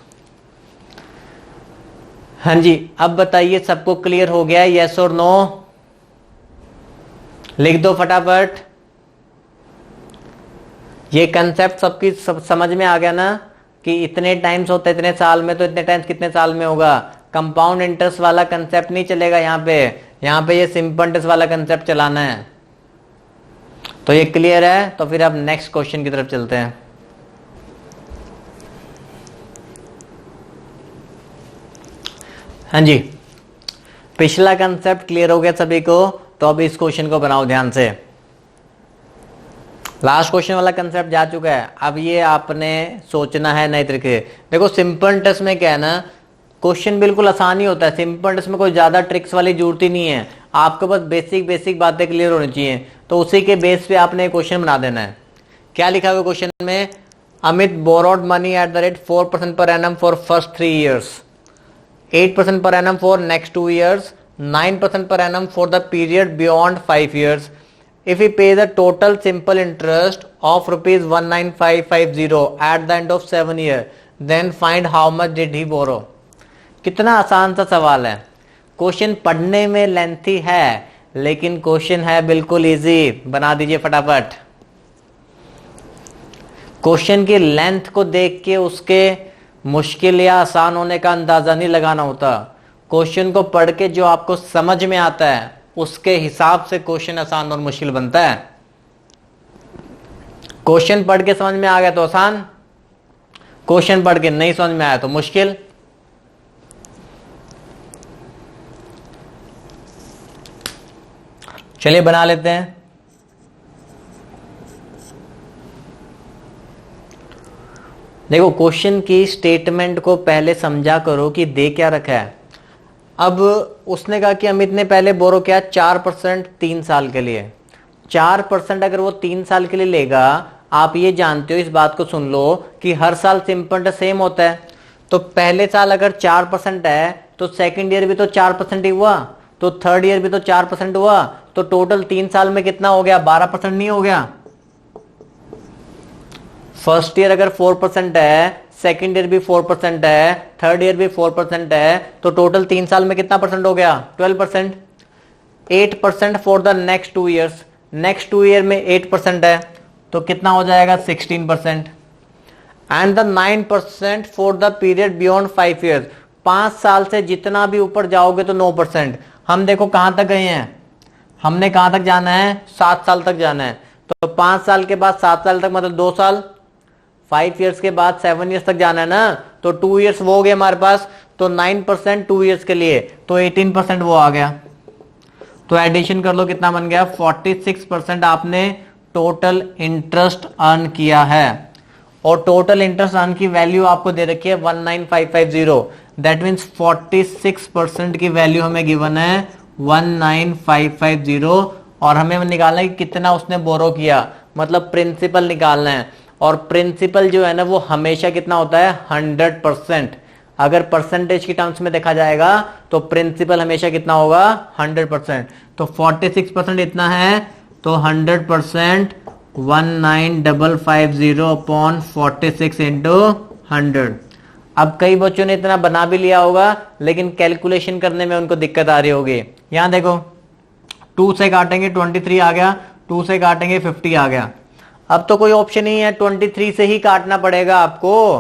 हाँ जी, अब बताइए सबको क्लियर हो गया यस और नो, लिख दो फटाफट। ये कंसेप्ट सबकी समझ में आ गया ना कि इतने टाइम्स होते इतने साल में, तो इतने टाइम्स कितने साल में होगा। कंपाउंड इंटरेस्ट वाला कंसेप्ट नहीं चलेगा यहाँ पे ये सिंपल इंटरेस्ट वाला कंसेप्ट चलाना है। तो ये क्लियर है, तो फिर अब नेक्स्ट क्वेश्चन की तरफ चलते हैं। हाँ जी, पिछला कंसेप्ट क्लियर हो गया सभी को, तो अब इस क्वेश्चन को बनाओ ध्यान से। लास्ट क्वेश्चन वाला कंसेप्ट जा चुका है, अब ये आपने सोचना है नए तरीके। देखो सिंपल इंटरेस्ट में क्या है ना, क्वेश्चन बिल्कुल आसान ही होता है। सिंपल इंटरेस्ट में कोई ज्यादा ट्रिक्स वाली जरूरत ही नहीं है, आपको बस बेसिक बातें क्लियर होनी चाहिए। तो उसी के बेस पे आपने क्वेश्चन बना देना है। क्या लिखा हुआ क्वेश्चन में, Amit borrowed money at the rate 4% per annum for first 3 years, 8% per annum for next 2 years, 9% per annum for the period beyond 5 years. If he pays a total simple interest of rupees 19550 at the end of 7 years, then find how much did he borrow. कितना आसान सा सवाल है। Question पढ़ने में lengthy है, लेकिन question है बिल्कुल इजी। बना दीजिए फटाफट। क्वेश्चन की लेंथ को देख के उसके मुश्किल या आसान होने का अंदाजा नहीं लगाना होता। क्वेश्चन को पढ़ के जो आपको समझ में आता है उसके हिसाब से क्वेश्चन आसान और मुश्किल बनता है। क्वेश्चन पढ़ के समझ में आ गया तो आसान, क्वेश्चन पढ़ के नहीं समझ में आया तो मुश्किल। चलिए बना लेते हैं। देखो क्वेश्चन की स्टेटमेंट को पहले समझा करो कि दे क्या रखा है। अब उसने कहा कि अमित ने पहले बोरो किया 4% 3 साल के लिए। 4% अगर वो 3 साल के लिए लेगा, आप ये जानते हो, इस बात को सुन लो कि हर साल सिंपल इंटरेस्ट सेम होता है। तो पहले साल अगर 4% है तो सेकंड ईयर भी तो 4% ही हुआ, तो थर्ड ईयर भी तो 4% हुआ, तो टोटल 3 साल में कितना हो गया, 12% नहीं हो गया। फर्स्ट ईयर अगर 4% है, सेकंड ईयर भी 4% है, थर्ड ईयर भी 4% है, तो टोटल 3 साल में कितना परसेंट हो गया, 12%। 8% for the next 2 years, next 2 year में 8% है, तो कितना हो जाएगा 16%। And the 9% for the period beyond 5 years, 5 साल से जितना भी ऊपर जाओगे तो 9%। हम देखो कहां तक गए हैं, हमने कहां तक जाना है, 7 साल तक जाना है। तो 5 साल के बाद 7 साल तक मतलब 2 साल, 5 years के बाद 7 years तक जाना है ना, तो 2 years वो हो गए हमारे पास, तो 9% 2 years के लिए, तो 18% वो आ गया। तो एडिशन कर लो कितना बन गया, 46% आपने टोटल इंटरेस्ट अर्न किया है। और टोटल इंटरेस्ट अर्न की वैल्यू आपको दे रखी है 19550, दैट मीन्स 46% की वैल्यू हमें गिवन है 19550, और हमें निकालना है कि कितना उसने बोरो किया, मतलब प्रिंसिपल निकालना है। और प्रिंसिपल जो है ना वो हमेशा कितना होता है 100%। अगर परसेंटेज की टर्म्स में देखा जाएगा तो प्रिंसिपल हमेशा कितना होगा 100%। तो 46% इतना है, तो 100% 19550 अपॉन 46 इंटू 100। अब कई बच्चों ने इतना बना भी लिया होगा लेकिन कैलकुलेशन करने में उनको दिक्कत आ रही होगी। यहां देखो 2 से काटेंगे 23 आ गया, 2 से काटेंगे 50 आ गया। अब तो कोई ऑप्शन नहीं है, 23 से ही काटना पड़ेगा आपको।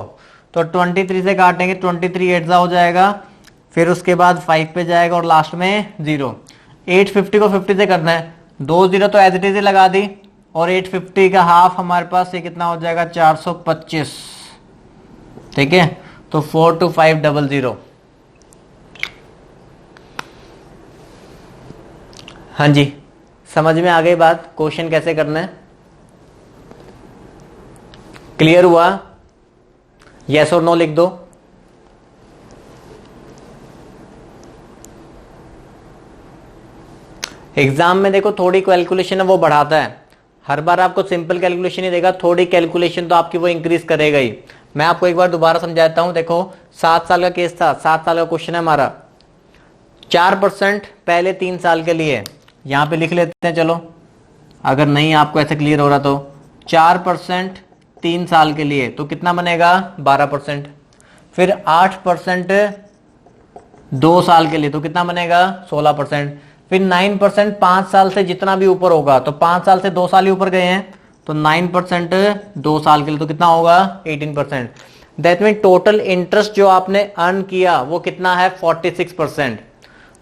तो 23 से काटेंगे, 23 8 हो जाएगा, फिर उसके बाद 5 पे जाएगा और लास्ट में 0। 850 को 50 से करना है, 2 0 तो एज इट इज ही लगा दी, और 850 का हाफ हमारे पास ये कितना हो जाएगा 425। ठीक है, तो 42500। हाँ जी, समझ में आ गई बात, क्वेश्चन कैसे करना है? क्लियर हुआ? यस और नो लिख दो। एग्जाम में देखो थोड़ी कैलकुलेशन है वो बढ़ाता है, हर बार आपको सिंपल कैलकुलेशन ही देगा, थोड़ी कैलकुलेशन तो आपकी वो इंक्रीज करेगा ही। मैं आपको एक बार दोबारा समझाता हूं। देखो 7 साल का केस था, 7 साल का क्वेश्चन है हमारा, 4% पहले 3 साल के लिए, यहां पे लिख लेते हैं चलो, अगर नहीं आपको ऐसे क्लियर हो रहा तो 4% 3 साल के लिए तो कितना बनेगा 12%। फिर 8% 2 साल के लिए तो कितना बनेगा 16%। फिर 9% 5 साल से जितना भी ऊपर होगा, तो 5 साल से 2 साल ही ऊपर गए हैं, तो 9% 2 साल के लिए तो कितना होगा 18%। दैट मीन टोटल इंटरेस्ट जो आपने अर्न किया वो कितना है 46%।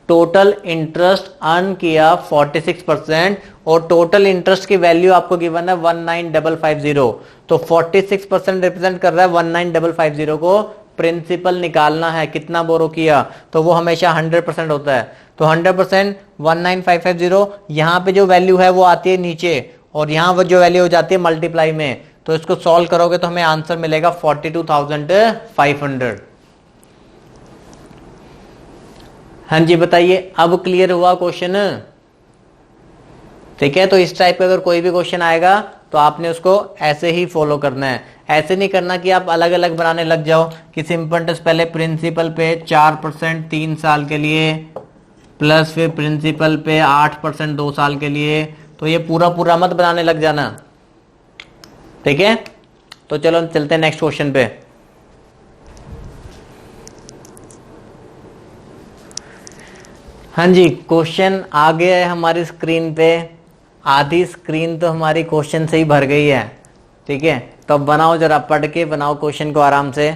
टोटल इंटरेस्ट अर्न किया 46%, और टोटल इंटरेस्ट की वैल्यू आपको गिवन है 19550। तो 46% रिप्रेजेंट कर रहा है 19550 को। प्रिंसिपल निकालना है, कितना बोरो किया, तो वो हमेशा 100% होता है। तो 100% 19550, यहां पे जो वैल्यू है वो आती है नीचे, और यहां वो जो वैल्यू हो जाती है मल्टीप्लाई में। तो इसको सॉल्व करोगे तो हमें आंसर मिलेगा 42,500। हाँ जी बताइए, अब क्लियर हुआ क्वेश्चन? ठीक है, तो इस टाइप का अगर कोई भी क्वेश्चन आएगा तो आपने उसको ऐसे ही फॉलो करना है। ऐसे नहीं करना कि आप अलग अलग बनाने लग जाओ कि सिंपल इंटरेस्ट पहले प्रिंसिपल पे 4% 3 साल के लिए, प्लस फिर प्रिंसिपल पे 8% 2 साल के लिए। तो ये पूरा पूरा मत बनाने लग जाना। ठीक है, तो चलो चलते हैं नेक्स्ट क्वेश्चन पे। हाँ जी, क्वेश्चन आ गया है हमारी स्क्रीन पे। आधी स्क्रीन तो हमारी क्वेश्चन से ही भर गई है। ठीक है, तो अब बनाओ, जरा पढ़ के बनाओ क्वेश्चन को आराम से।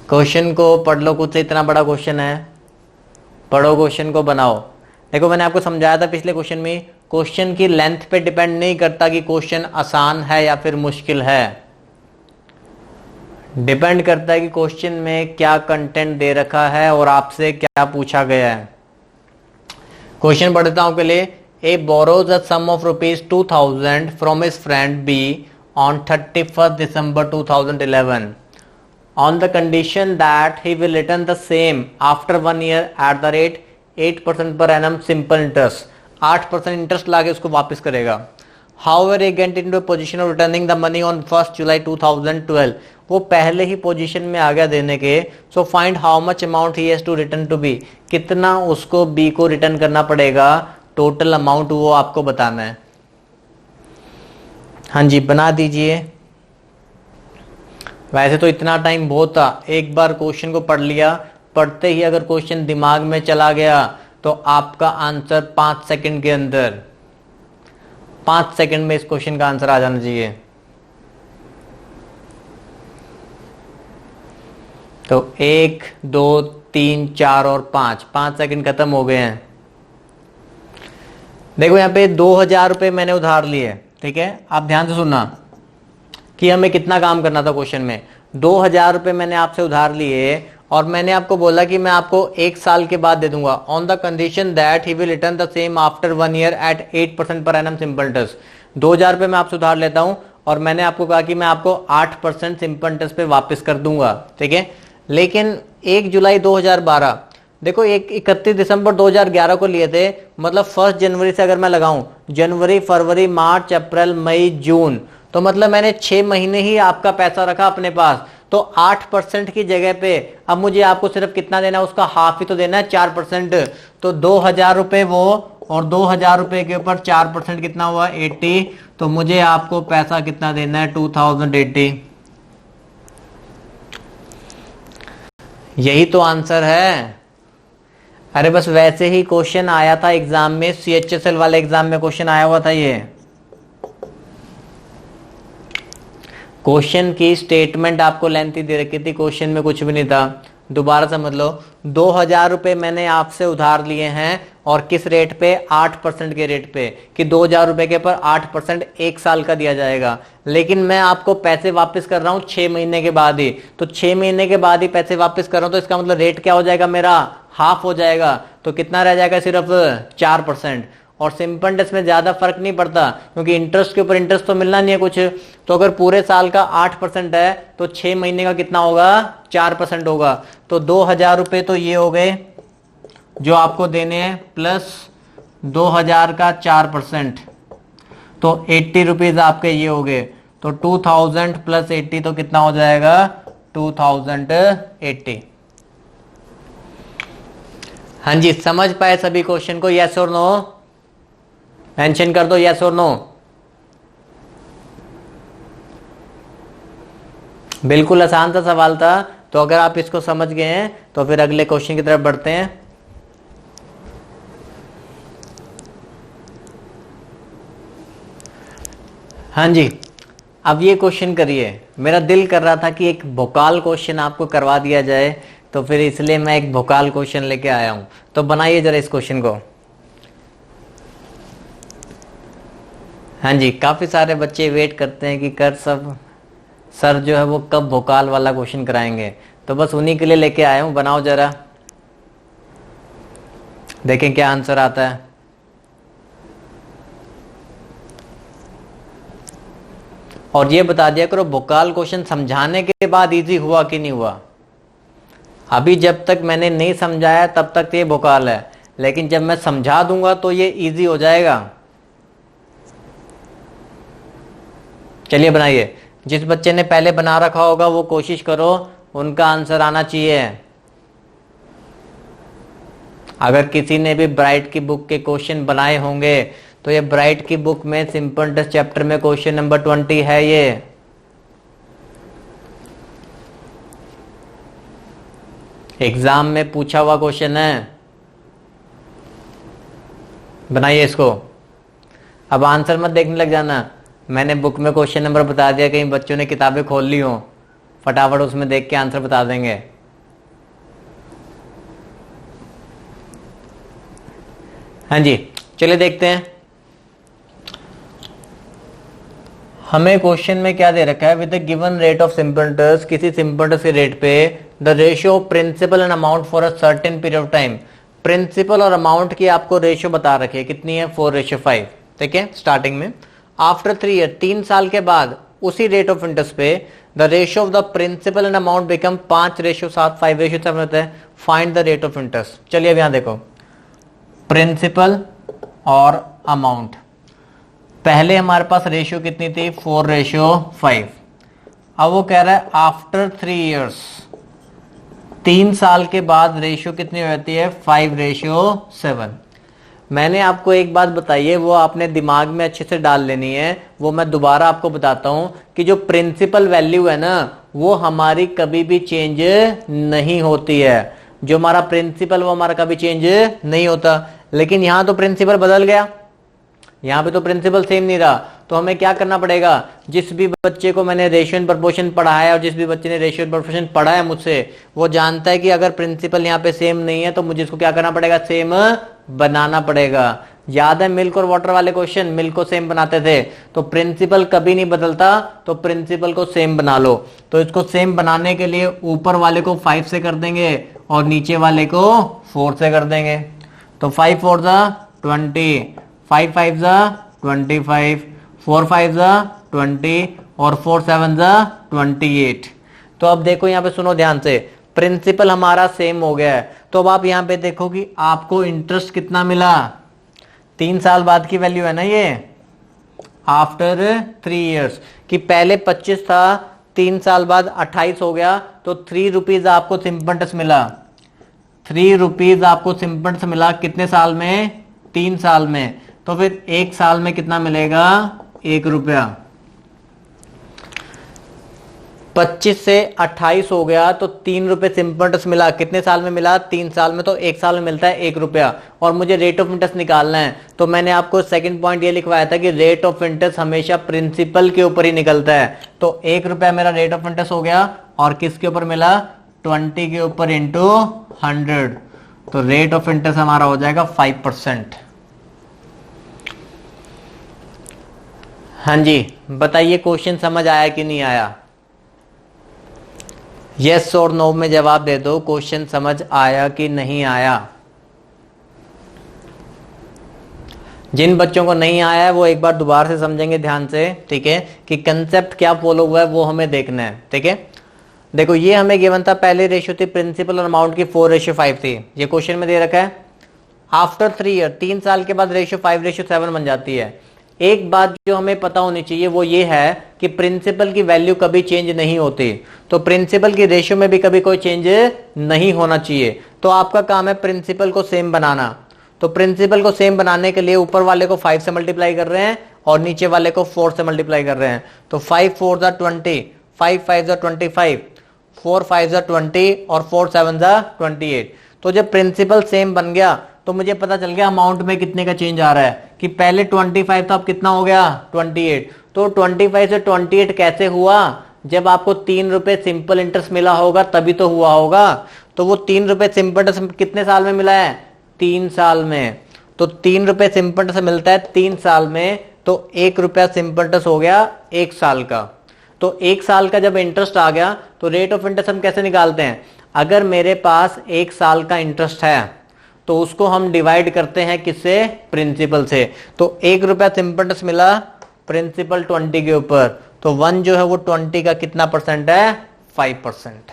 क्वेश्चन को पढ़ लो, कुछ से इतना बड़ा क्वेश्चन है, पढ़ो क्वेश्चन को, बनाओ। देखो मैंने आपको समझाया था पिछले क्वेश्चन में, क्वेश्चन की लेंथ पे डिपेंड नहीं करता कि क्वेश्चन आसान है या फिर मुश्किल है, डिपेंड करता है कि क्वेश्चन में क्या कंटेंट दे रखा है और आपसे क्या पूछा गया है। क्वेश्चन पढ़ता हूं के लिए। A borrows a sum of ₹2000 from his friend B on 31st December 2011 on the condition that he will return the same after 1 year at the rate 8% per annum simple interest। 8% interest लाके उसको वापस करेगा। However, he get into a position of returning the money on 1st July 2012। वो पहले ही position में आ गया देने के। So find how much amount he has to return to B। कितना उसको B को रिटर्न करना पड़ेगा, टोटल अमाउंट वो आपको बताना है। हाँ जी, बना दीजिए। वैसे तो इतना टाइम बहुत था, एक बार क्वेश्चन को पढ़ लिया, पढ़ते ही अगर क्वेश्चन दिमाग में चला गया तो आपका आंसर 5 सेकंड के अंदर, 5 सेकंड में इस क्वेश्चन का आंसर आ जाना चाहिए। तो 1 2 3 4 और 5 सेकंड खत्म हो गए हैं। देखो यहाँ पे 2000 रुपए मैंने उधार लिए। ठीक है, आप ध्यान से सुनना कि हमें कितना काम करना था क्वेश्चन में। 2000 रुपए मैंने आपसे उधार लिए और मैंने आपको बोला कि मैं आपको 1 साल के बाद दे दूंगा, on the condition that he will return the same after 1 year at 8% per annum simple interest. 2000 रुपए मैं आपसे उधार लेता हूं और मैंने आपको कहा कि मैं आपको 8% सिंपल इंटरेस्ट पे वापस कर दूंगा। ठीक है, लेकिन 1 जुलाई 2012 देखो, एक 31 दिसंबर 2011 को लिए थे, मतलब 1 जनवरी से अगर मैं लगाऊं, जनवरी, फरवरी, मार्च, अप्रैल, मई, जून, तो मतलब मैंने 6 महीने ही आपका पैसा रखा अपने पास। तो 8% की जगह पे अब मुझे आपको सिर्फ कितना देना है, उसका हाफ ही तो देना है, 4%। तो 2000 रुपए वो, और 2000 रुपए के ऊपर 4% कितना हुआ, 80। तो मुझे आपको पैसा कितना देना है, 2080। यही तो आंसर है। अरे बस वैसे ही क्वेश्चन आया था एग्जाम में, CHSL वाले एग्जाम में क्वेश्चन आया हुआ था। ये क्वेश्चन की स्टेटमेंट आपको लेंथी दे रखी थी, क्वेश्चन में कुछ भी नहीं था। दोबारा समझ लो, 2000 रुपए मैंने आपसे उधार लिए हैं, और किस रेट पे, 8% के रेट पे, कि 2000 रुपए के ऊपर 8% 1 साल का दिया जाएगा। लेकिन मैं आपको पैसे वापस कर रहा हूं 6 महीने के बाद ही, तो 6 महीने के बाद ही पैसे वापस कर रहा हूं, तो इसका मतलब रेट क्या हो जाएगा, मेरा हाफ हो जाएगा। तो कितना रह जाएगा, सिर्फ 4%। और सिंपल इंटरेस्ट में ज्यादा फर्क नहीं पड़ता, क्योंकि इंटरेस्ट के ऊपर इंटरेस्ट तो मिलना नहीं है कुछ। तो अगर पूरे साल का 8% है, तो 6 महीने का कितना होगा, 4% होगा। तो 2000 रुपए तो ये हो गए जो आपको देने हैं, प्लस 2000 का 4%, तो 80 रुपीज आपके ये हो गए। तो 2000 प्लस 80 तो कितना हो जाएगा, 2080। हाँ जी, समझ पाए सभी क्वेश्चन को, यस और नो मेंशन कर दो, यस और नो। बिल्कुल आसान सा सवाल था। तो अगर आप इसको समझ गए हैं तो फिर अगले क्वेश्चन की तरफ बढ़ते हैं। हाँ जी, अब ये क्वेश्चन करिए। मेरा दिल कर रहा था कि एक भोकाल क्वेश्चन आपको करवा दिया जाए, तो फिर इसलिए मैं एक भोकाल क्वेश्चन लेके आया हूं। तो बनाइए जरा इस क्वेश्चन को। हाँ जी, काफी सारे बच्चे वेट करते हैं कि सर जो है वो कब भोकाल वाला क्वेश्चन कराएंगे, तो बस उन्हीं के लिए लेके आया हूं। बनाओ जरा, देखें क्या आंसर आता है। और ये बता दिया करो, भोकाल क्वेश्चन समझाने के बाद इजी हुआ कि नहीं हुआ। अभी जब तक मैंने नहीं समझाया तब तक ये भोकाल है, लेकिन जब मैं समझा दूंगा तो ये इजी हो जाएगा। चलिए बनाइए। जिस बच्चे ने पहले बना रखा होगा वो कोशिश करो, उनका आंसर आना चाहिए। अगर किसी ने भी ब्राइट की बुक के क्वेश्चन बनाए होंगे तो ये ब्राइट की बुक में सिंपल इंटरेस्ट चैप्टर में क्वेश्चन नंबर 20 है। ये एग्जाम में पूछा हुआ क्वेश्चन है। बनाइए इसको। अब आंसर मत देखने लग जाना, मैंने बुक में क्वेश्चन नंबर बता दिया, कहीं बच्चों ने किताबें खोल ली हो, फटाफट उसमें देख के आंसर बता देंगे। हाँ जी, चलिए देखते हैं। हमें क्वेश्चन में क्या दे रखा है, with the given rate of simple interest, किसी सिंपल इंटरेस्ट के रेट पे the ratio of principal and amount for a certain period of time. Principal और अमाउंट की आपको रेशियो बता रखी है, कितनी है, 4:5। ठीक है, स्टार्टिंग में आफ्टर 3 ईयर, 3 साल के बाद उसी रेट ऑफ इंटरेस्ट पे the ratio of the principal and amount become 5:7, 5:7 होता है। Find the rate of interest. चलिए अब यहां देखो, प्रिंसिपल और अमाउंट, पहले हमारे पास रेशियो कितनी थी, 4:5। अब वो कह रहा है आफ्टर 3 ईयर्स, 3 साल के बाद रेशियो कितनी हो जाती है, 5:7। मैंने आपको एक बात बताई है, वो आपने दिमाग में अच्छे से डाल लेनी है। वो मैं दोबारा आपको बताता हूं कि जो प्रिंसिपल वैल्यू है ना, वो हमारी कभी भी चेंज नहीं होती है। जो हमारा प्रिंसिपल वो हमारा कभी चेंज नहीं होता। लेकिन यहां तो प्रिंसिपल बदल गया, यहां पे तो प्रिंसिपल सेम नहीं रहा। तो हमें क्या करना पड़ेगा, जिस भी बच्चे को मैंने रेशियो एंड प्रोपोर्शन पढ़ाया और जिस भी बच्चे ने रेशियो एंड प्रोपोर्शन पढ़ा है मुझसे, वो जानता है कि अगर प्रिंसिपल यहाँ पे सेम नहीं है तो मुझे इसको क्या करना पड़ेगा, सेम बनाना पड़ेगा। याद है मिल्क और वाटर वाले क्वेश्चन, मिल्क को सेम बनाते थे। तो प्रिंसिपल कभी नहीं बदलता, तो प्रिंसिपल को सेम बना लो। तो इसको सेम बनाने के लिए ऊपर वाले को 5 से कर देंगे और नीचे वाले को 4 से कर देंगे। तो 5 4 20, 5 5 25, 4 5 20 और 4 7 28। तो अब देखो यहाँ पे सुनो ध्यान से, प्रिंसिपल हमारा सेम हो गया है। तो अब आप यहां पे देखो कि आपको इंटरेस्ट कितना मिला, 3 साल बाद की वैल्यू है ना ये, आफ्टर 3 इयर्स, कि पहले 25 था, 3 साल बाद 28 हो गया, तो 3 रुपीज आपको सिंपल इंटरेस्ट मिला। 3 रुपीज आपको सिंपल इंटरेस्ट मिला कितने साल में, 3 साल में। तो फिर 1 साल में कितना मिलेगा, 1 रुपया। 25 से 28 हो गया तो 3 रुपए सिंपल इंटरेस्ट मिला, कितने साल में मिला, 3 साल में, तो 1 साल में मिलता है 1 रुपया। और मुझे रेट ऑफ इंटरेस्ट निकालना है, तो मैंने आपको सेकंड पॉइंट ये लिखवाया था कि रेट ऑफ इंटरेस्ट हमेशा प्रिंसिपल के ऊपर ही निकलता है। तो 1 रुपया मेरा रेट ऑफ इंटरेस्ट हो गया, और किसके ऊपर मिला, 20 के ऊपर इंटू 100, तो रेट ऑफ इंटरेस्ट हमारा हो जाएगा 5%। हाँ जी, बताइए क्वेश्चन समझ आया कि नहीं आया, यस और नो में जवाब दे दो, क्वेश्चन समझ आया कि नहीं आया। जिन बच्चों को नहीं आया है वो एक बार दोबारा से समझेंगे ध्यान से, ठीक है, कि कंसेप्ट क्या फॉलो हुआ है वो हमें देखना है, ठीक है। देखो ये हमें गिवन था, पहले रेशियो थी प्रिंसिपल और अमाउंट की 4:5 थी, ये क्वेश्चन में दे रखा है। आफ्टर 3 ईयर, 3 साल के बाद रेशियो 5:7 बन जाती है। एक बात जो हमें पता होनी चाहिए वो ये है कि प्रिंसिपल की वैल्यू कभी चेंज नहीं होती, तो प्रिंसिपल की रेशियो में भी कभी कोई चेंज नहीं होना चाहिए। तो आपका काम है प्रिंसिपल को सेम बनाना। तो प्रिंसिपल को सेम बनाने के लिए ऊपर वाले को 5 से मल्टीप्लाई कर रहे हैं और नीचे वाले को 4 से मल्टीप्लाई कर रहे हैं। तो 5 4 20, 5 5 25, 4 5 20 और 4 7 28। तो जब प्रिंसिपल सेम बन गया तो मुझे पता चल गया अमाउंट में कितने का चेंज आ रहा है, कि पहले 25 था, अब कितना हो गया, 28। तो 25 से 28 कैसे हुआ, जब आपको 3 रुपए सिंपल इंटरेस्ट मिला होगा तभी तो हुआ होगा। तो वो 3 रुपए सिंपल इंटरेस्ट कितने साल में मिला है, 3 साल में। तो 3 रुपए सिंपल इंटरेस्ट मिलता है 3 साल में, तो 1 रुपया सिंपल इंटरेस्ट हो गया 1 साल का। तो 1 साल का जब इंटरेस्ट आ गया तो रेट ऑफ इंटरेस्ट हम कैसे निकालते हैं, अगर मेरे पास 1 साल का इंटरेस्ट है तो उसको हम डिवाइड करते हैं किससे, प्रिंसिपल से। तो 1 रुपया सिंपल इंटरेस्ट मिला प्रिंसिपल 20 के ऊपर, तो 1 जो है वो 20 का कितना परसेंट है, 5%।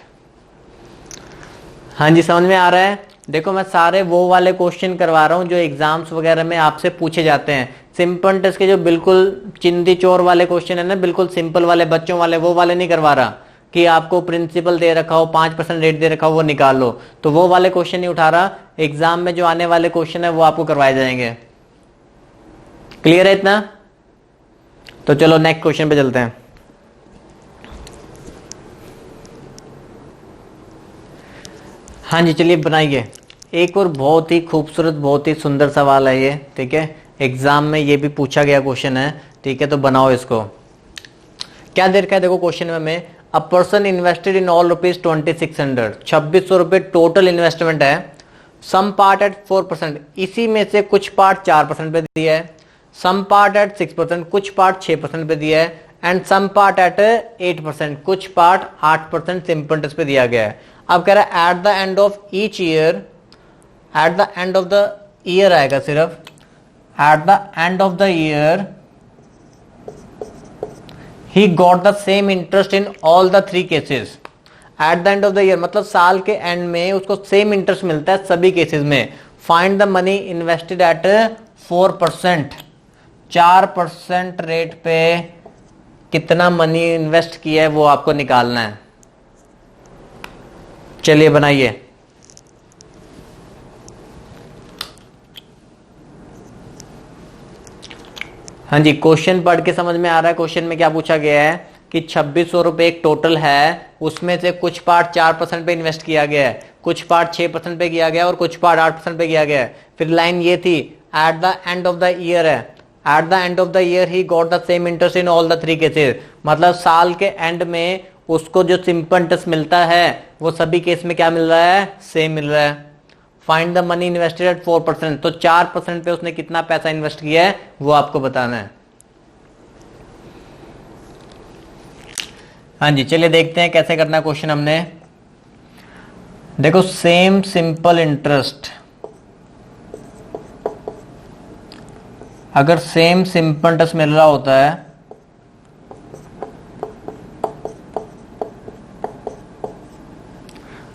हाँ जी, समझ में आ रहा है। देखो मैं सारे वो वाले क्वेश्चन करवा रहा हूं जो एग्जाम्स वगैरह में आपसे पूछे जाते हैं। सिंपल इंटरेस्ट के जो बिल्कुल चिंदी चोर वाले क्वेश्चन है ना, बिल्कुल सिंपल वाले बच्चों वाले, वो वाले नहीं करवा रहा कि आपको प्रिंसिपल दे रखा हो, 5% रेट दे रखा हो, वो निकाल लो। तो वो वाले क्वेश्चन नहीं उठा रहा, एग्जाम में जो आने वाले क्वेश्चन है वो आपको करवाए जाएंगे। क्लियर है इतना? तो चलो नेक्स्ट क्वेश्चन पे चलते हैं। हाँ जी, चलिए बनाइए। एक और बहुत ही खूबसूरत, बहुत ही सुंदर सवाल है ये, ठीक है, एग्जाम में ये भी पूछा गया क्वेश्चन है, ठीक है। तो बनाओ इसको। क्या दे रखा है देखो क्वेश्चन में हमें, a person invested in all rupees 2600, 2600 रुपए टोटल इन्वेस्टमेंट है, सम पार्ट एट 4%, इसी में से कुछ पार्ट 4% पे दिया है, सम पार्ट एट 6%, कुछ पार्ट 6% पे दिया है, एंड सम पार्ट एट 8%, कुछ पार्ट 8% सिंपल इंटरेस्ट पे दिया गया है। अब कह रहा है at the end of each year, eight the end of the year आएगा सिर्फ, eight the end of the year he got the same interest in all the 3 cases। at the end of the year मतलब साल के and में उसको same interest मिलता है सभी केसेस में। Find the money invested at 4%, 4% rate पे कितना मनी इन्वेस्ट किया है वो आपको निकालना है। चलिए बनाइए। हाँ जी, क्वेश्चन पढ़ के समझ में आ रहा है। क्वेश्चन में क्या पूछा गया है कि 2600 रुपए एक टोटल है, उसमें से कुछ पार्ट 4% पे इन्वेस्ट किया गया है, कुछ पार्ट 6% पे किया गया और कुछ पार्ट 8% पे किया गया है। फिर लाइन ये थी at the end of the year है, at the end of the year he got the same interest in all the 3 cases, मतलब साल के एंड में उसको जो सिंपल इंटरेस्ट मिलता है वो सभी केस में क्या मिल रहा है, सेम मिल रहा है। Find the money invested at 4%, तो 4% पे उसने कितना पैसा इन्वेस्ट किया है वो आपको बताना है। हाँ जी, चलिए देखते हैं कैसे करना है क्वेश्चन हमने। देखो सेम सिंपल इंटरेस्ट, अगर सेम सिंपल इंटरेस्ट मिल रहा होता है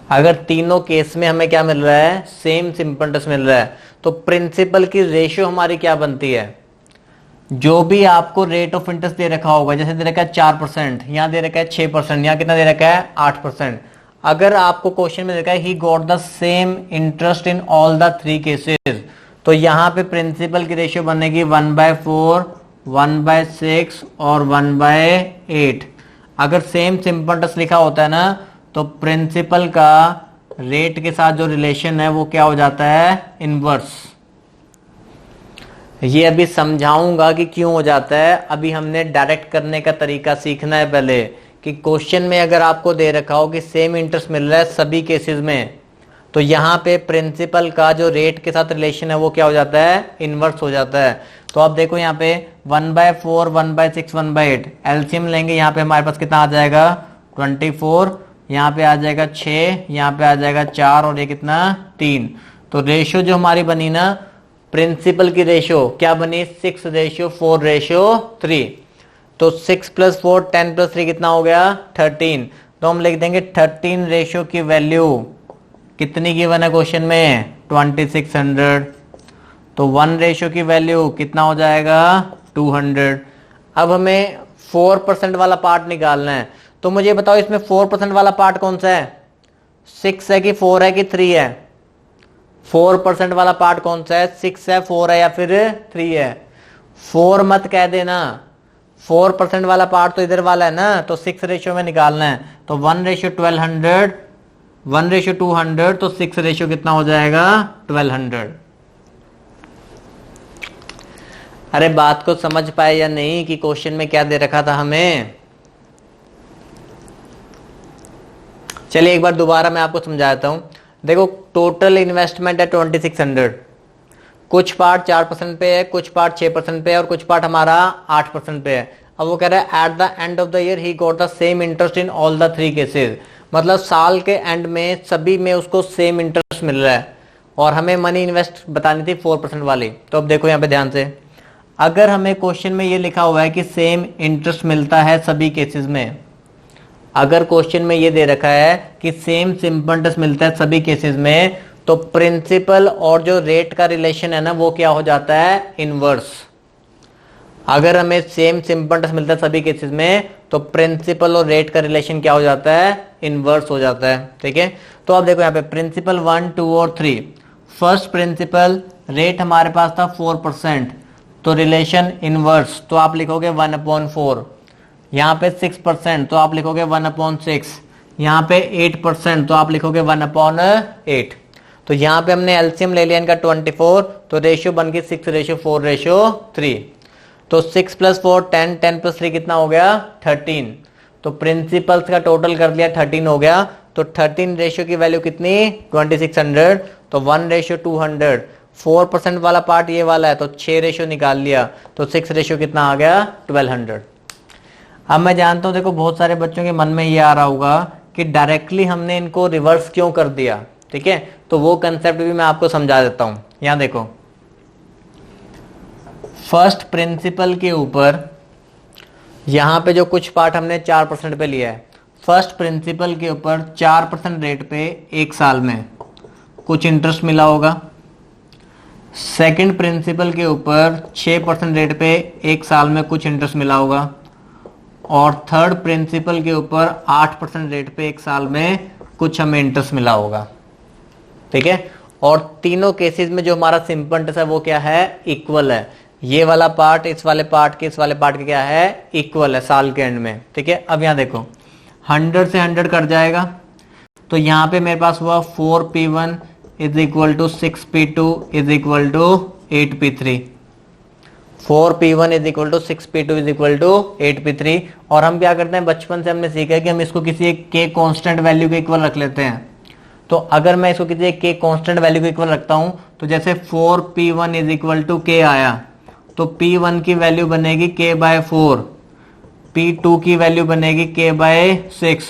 अगर तीनों केस में हमें क्या मिल रहा है, सेम सिंपल इंटरेस्ट मिल रहा है, तो प्रिंसिपल की रेशियो हमारी क्या बनती है, जो भी आपको रेट ऑफ इंटरेस्ट दे रखा होगा, जैसे दे रखा है 4%, यहां दे रखा है 6%, यहां कितना दे रखा है 8%। अगर आपको क्वेश्चन में दे रखा है ही got the same interest in all the 3 cases, तो यहां पे प्रिंसिपल की रेशियो बनेगी 1/4, 1/6 और 1/8। अगर सेम सिंपल इंटरेस्ट लिखा होता है ना, तो प्रिंसिपल का रेट के साथ जो रिलेशन है वो क्या हो जाता है, इनवर्स। ये अभी समझाऊंगा कि क्यों हो जाता है। अभी हमने डायरेक्ट करने का तरीका सीखना है पहले, कि क्वेश्चन में अगर आपको दे रखा हो कि सेम इंटरेस्ट मिल रहा है सभी केसेस में, तो यहां पे प्रिंसिपल का जो रेट के साथ रिलेशन है वो क्या हो जाता है, इनवर्स हो जाता है। तो आप देखो यहाँ पे 1/4, 1/6, 1/8 एलसीएम लेंगे, यहाँ पे हमारे पास कितना आ जाएगा 24, यहाँ पे आ जाएगा 6, यहाँ पे आ जाएगा 4 और ये कितना 3। तो रेशियो जो हमारी बनी ना, प्रिंसिपल की रेशियो क्या बनी, 6:4:3। तो 6 + 4 10 + 3 कितना हो गया 13। तो हम लिख देंगे 13 रेशियो की वैल्यू कितनी गिवन है क्वेश्चन में, 2600। तो 1 रेशियो की वैल्यू कितना हो जाएगा 200। अब हमें 4% वाला पार्ट निकालना है। तो मुझे बताओ इसमें 4% वाला पार्ट कौन सा है, 6 है कि 4 है कि 3 है। 4% वाला पार्ट कौन सा है, 6 है, 4 है या फिर 3 है। 4 मत कह देना, 4% वाला पार्ट तो इधर वाला है ना, तो 6 रेशियो में निकालना है। तो 1:1200, 1:200, तो 6 रेशियो कितना हो जाएगा 1200। अरे बात को समझ पाए या नहीं कि क्वेश्चन में क्या दे रखा था हमें। चलिए एक बार दोबारा मैं आपको समझाता हूं। देखो टोटल इन्वेस्टमेंट है 2600, कुछ पार्ट 4% पे है, कुछ पार्ट 6% पे है और कुछ पार्ट हमारा 8% पे है। अब वो कह रहा है at the end of the year he got the same interest in all the 3 cases, मतलब साल के एंड में सभी में उसको सेम इंटरेस्ट मिल रहा है। और हमें मनी इन्वेस्ट बतानी थी 4% वाली। तो अब देखो यहाँ पे ध्यान से, अगर हमें क्वेश्चन में ये लिखा हुआ है कि सेम इंटरेस्ट मिलता है सभी केसेस में, अगर क्वेश्चन में ये दे रखा है कि सेम सिंपल इंटरेस्ट मिलता है सभी केसेस में, तो प्रिंसिपल और जो रेट का रिलेशन है ना वो क्या हो जाता है, इनवर्स। अगर हमें सेम सिंपल इंटरेस्ट मिलता है सभी केसेस में, तो प्रिंसिपल और रेट का रिलेशन क्या हो जाता है, इनवर्स हो जाता है। ठीक है, तो आप देखो यहाँ पे प्रिंसिपल 1, 2 और 3। फर्स्ट प्रिंसिपल रेट हमारे पास था 4%, तो रिलेशन इनवर्स, तो आप लिखोगे 1/4। यहाँ पे 6%, तो आप लिखोगे 1/6। यहाँ पे 8%, तो आप लिखोगे 1/8। तो यहाँ पे हमने एलसीएम ले लिया इनका 24, तो रेशियो बन गई 6:4:3। तो 6 + 4 10, 10 + 3 कितना हो गया 13। तो प्रिंसिपल्स का टोटल कर लिया 13 हो गया। तो 13 रेशियो की वैल्यू कितनी 2600। तो 1:200। 4% वाला पार्ट ये वाला है, तो 6 रेशियो निकाल लिया, तो 6 रेशियो कितना आ गया 1200। अब मैं जानता हूं देखो बहुत सारे बच्चों के मन में ये आ रहा होगा कि डायरेक्टली हमने इनको रिवर्स क्यों कर दिया। ठीक है, तो वो कंसेप्ट भी मैं आपको समझा देता हूं। यहां देखो, फर्स्ट प्रिंसिपल के ऊपर यहां पे जो कुछ पार्ट हमने 4% पे लिया है, फर्स्ट प्रिंसिपल के ऊपर 4% रेट पे 1 साल में कुछ इंटरेस्ट मिला होगा। सेकंड प्रिंसिपल के ऊपर 6% रेट पे 1 साल में कुछ इंटरेस्ट मिला होगा। और थर्ड प्रिंसिपल के ऊपर 8% रेट पे 1 साल में कुछ हमें इंटरेस्ट मिला होगा। ठीक है, और तीनों केसेस में जो हमारा सिंपल इंटरेस्ट है वो क्या है, इक्वल है। ये वाला पार्ट इस वाले पार्ट के, इस वाले पार्ट के क्या है, इक्वल है साल के एंड में। ठीक है, अब यहां देखो 100 से 100 कट जाएगा, तो यहां पे मेरे पास हुआ 4p1 = 6p2 = 8p3। 4p1 = 6p2 = 8p3। और हम क्या करते हैं, बचपन से हमने सीखा है कि हम इसको किसी एक के कांस्टेंट वैल्यू के इक्वल रख लेते हैं। तो अगर मैं इसको किसी एक के कांस्टेंट वैल्यू के इक्वल रखता हूं, तो जैसे 4p1 = k आया, तो p1 की वैल्यू बनेगी k/4, p2 की वैल्यू बनेगी k/6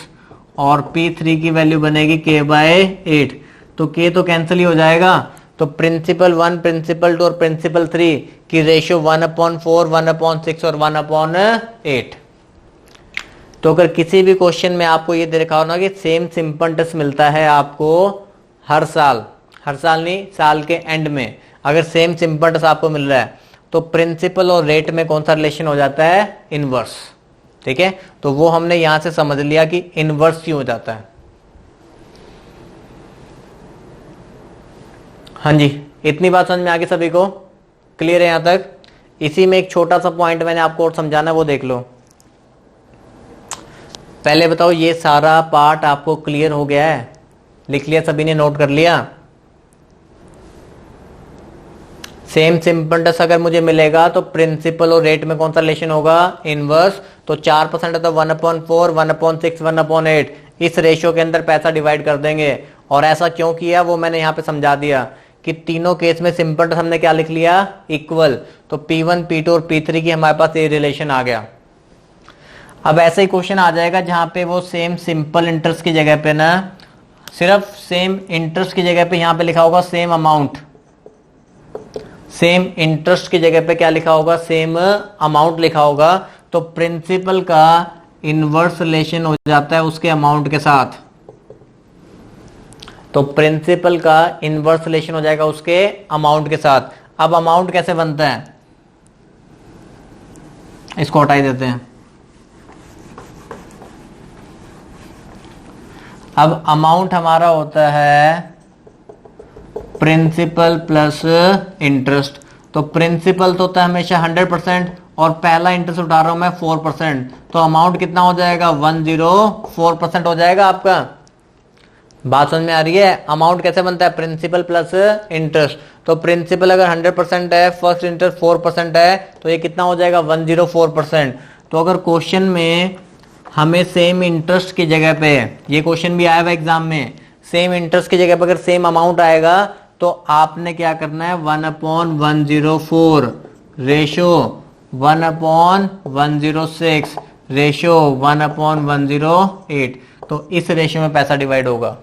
और p3 की वैल्यू बनेगी k/8। तो k तो कैंसिल ही हो जाएगा। तो प्रिंसिपल 1, प्रिंसिपल 2 और प्रिंसिपल 3 की रेशियो 1/4, 1/6 और 1/8। तो अगर किसी भी क्वेश्चन में आपको ये दे रखा हो ना कि सेम सिंपल इंटरेस्ट मिलता है आपको हर साल नहीं, साल के एंड में अगर सेम सिंपल इंटरेस्ट आपको मिल रहा है तो प्रिंसिपल और रेट में कौन सा रिलेशन हो जाता है? इनवर्स। ठीक है, तो वो हमने यहां से समझ लिया कि इनवर्स क्यों हो जाता है। हाँ जी, इतनी बात समझ में आ गई सभी को? क्लियर है यहां तक? इसी में एक छोटा सा पॉइंट मैंने आपको और समझाना है, वो देख लो। पहले बताओ ये सारा पार्ट आपको क्लियर हो गया है? लिख लिया सभी ने, नोट कर लिया? सेम सिंपल इंटरेस्ट अगर मुझे मिलेगा तो प्रिंसिपल और रेट में कौन सा रिलेशन होगा? इनवर्स। तो 4% है तो 1/4, 1/6, 1/8 इस रेशियो के अंदर पैसा डिवाइड कर देंगे। और ऐसा क्यों किया वो मैंने यहां पे समझा दिया कि तीनों केस में सिंपल इंटरेस्ट हमने क्या लिख लिया? इक्वल। तो P1, P2 और P3 की हमारे पास ये रिलेशन आ गया। अब ऐसा ही क्वेश्चन आ जाएगा जहां पे वो सेम सिंपल इंटरेस्ट की जगह पे ना सिर्फ सेम इंटरेस्ट की जगह पे यहां पे लिखा होगा सेम अमाउंट। सेम इंटरेस्ट की जगह पे क्या लिखा होगा? सेम अमाउंट लिखा होगा। तो प्रिंसिपल का इनवर्स रिलेशन हो जाता है उसके अमाउंट के साथ। तो प्रिंसिपल का इनवर्स रिलेशन हो जाएगा उसके अमाउंट के साथ। अब अमाउंट कैसे बनता है? इसको हटाई देते हैं। अब अमाउंट हमारा होता है प्रिंसिपल प्लस इंटरेस्ट। तो प्रिंसिपल तो होता है हमेशा 100% और पहला इंटरेस्ट उठा रहा हूं मैं 4%। तो अमाउंट कितना हो जाएगा? 104% हो जाएगा आपका। बात समझ में आ रही है? अमाउंट कैसे बनता है? Principal plus interest. तो प्रिंसिपल अगर 100% है, फर्स्ट इंटरेस्ट 4% है, तो ये कितना हो जाएगा? 104%। तो अगर क्वेश्चन में हमें सेम इंटरेस्ट की जगह पे, ये क्वेश्चन भी आया हुआ एग्जाम में, सेम इंटरेस्ट की जगह पे अगर सेम अमाउंट आएगा तो आपने क्या करना है? 1/104 रेशो 1/106 रेशो 1/108। तो इस रेशो में पैसा डिवाइड होगा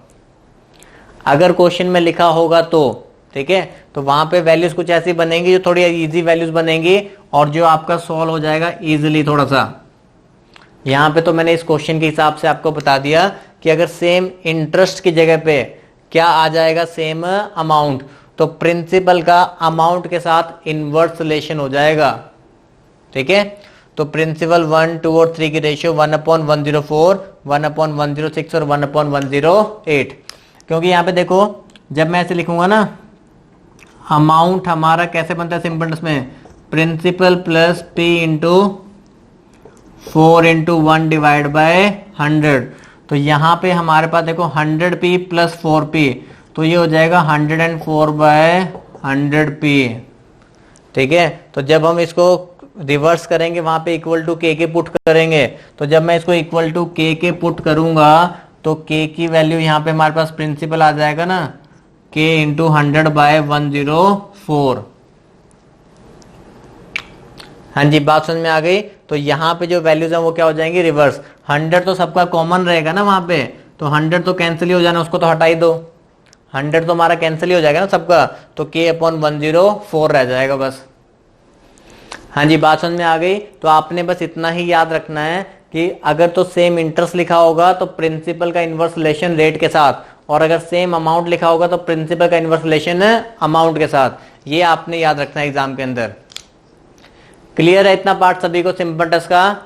अगर क्वेश्चन में लिखा होगा तो। ठीक है, तो वहां पे वैल्यूज कुछ ऐसी बनेंगी जो थोड़ी इजी वैल्यूज बनेंगी और जो आपका सॉल्व हो जाएगा इजीली थोड़ा सा। यहां पे तो मैंने इस क्वेश्चन के हिसाब से आपको बता दिया कि अगर सेम इंटरेस्ट की जगह पे क्या आ जाएगा? Same amount. तो प्रिंसिपल का अमाउंट के साथ इनवर्स रिलेशन हो जाएगा। ठीक है, तो प्रिंसिपल 1, 2 और 3 की रेशियो 1/104, 1/106 और 1/108। क्योंकि यहां पे देखो जब मैं ऐसे लिखूंगा ना, अमाउंट हमारा कैसे बनता है सिंपल इंटरेस्ट में? Principal plus P into 4 into 1 divide by 100। तो यहां पे हमारे पास देखो 100p प्लस 4p, तो ये हो जाएगा 104/100p। ठीक है, तो जब हम इसको रिवर्स करेंगे वहां पे इक्वल टू k के पुट करेंगे। तो जब मैं इसको इक्वल टू k के पुट करूंगा तो k की वैल्यू यहां पे हमारे पास प्रिंसिपल आ जाएगा ना, k इंटू 100/104। हाँ जी, बात समझ में आ गई? तो यहाँ पे जो वैल्यूज हैं वो क्या हो जाएंगी? रिवर्स। 100 तो सबका कॉमन रहेगा ना वहां पे, तो 100 तो कैंसिल ही हो जाना, उसको तो हटा ही दो। 100 तो हमारा कैंसिल ही हो जाएगा ना सबका, तो k/104 रह जाएगा बस। हाँ जी, बात समझ में आ गई? तो आपने बस इतना ही याद रखना है कि अगर तो सेम इंटरेस्ट लिखा होगा तो प्रिंसिपल का इनवर्स रिलेशन रेट के साथ, और अगर सेम अमाउंट लिखा होगा तो प्रिंसिपल का इनवर्स रिलेशन अमाउंट के साथ। ये आपने याद रखना है एग्जाम के अंदर। क्लियर है इतना पार्ट सभी को सिंपल इंटरेस्ट का?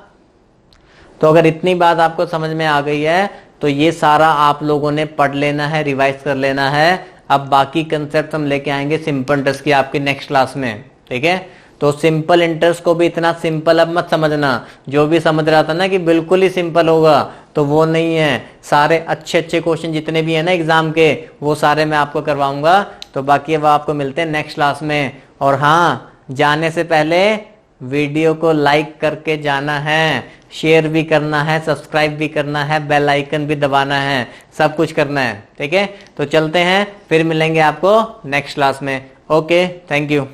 तो अगर इतनी बात आपको समझ में आ गई है तो ये सारा आप लोगों ने पढ़ लेना है, रिवाइज कर लेना है। अब बाकी कंसेप्ट हम लेके आएंगे सिंपल इंटरेस्ट की आपकी नेक्स्ट क्लास में। ठीक है, तो सिंपल इंटरेस्ट को भी इतना सिंपल अब मत समझना। जो भी समझ रहा था ना कि बिल्कुल ही सिंपल होगा, तो वो नहीं है। सारे अच्छे अच्छे क्वेश्चन जितने भी है ना एग्जाम के, वो सारे मैं आपको करवाऊंगा। तो बाकी अब आपको मिलते हैं नेक्स्ट क्लास में। और हाँ, जाने से पहले वीडियो को लाइक करके जाना है, शेयर भी करना है, सब्सक्राइब भी करना है, बेल आइकन भी दबाना है, सब कुछ करना है। ठीक है, तो चलते हैं, फिर मिलेंगे आपको नेक्स्ट क्लास में। Okay, thank you.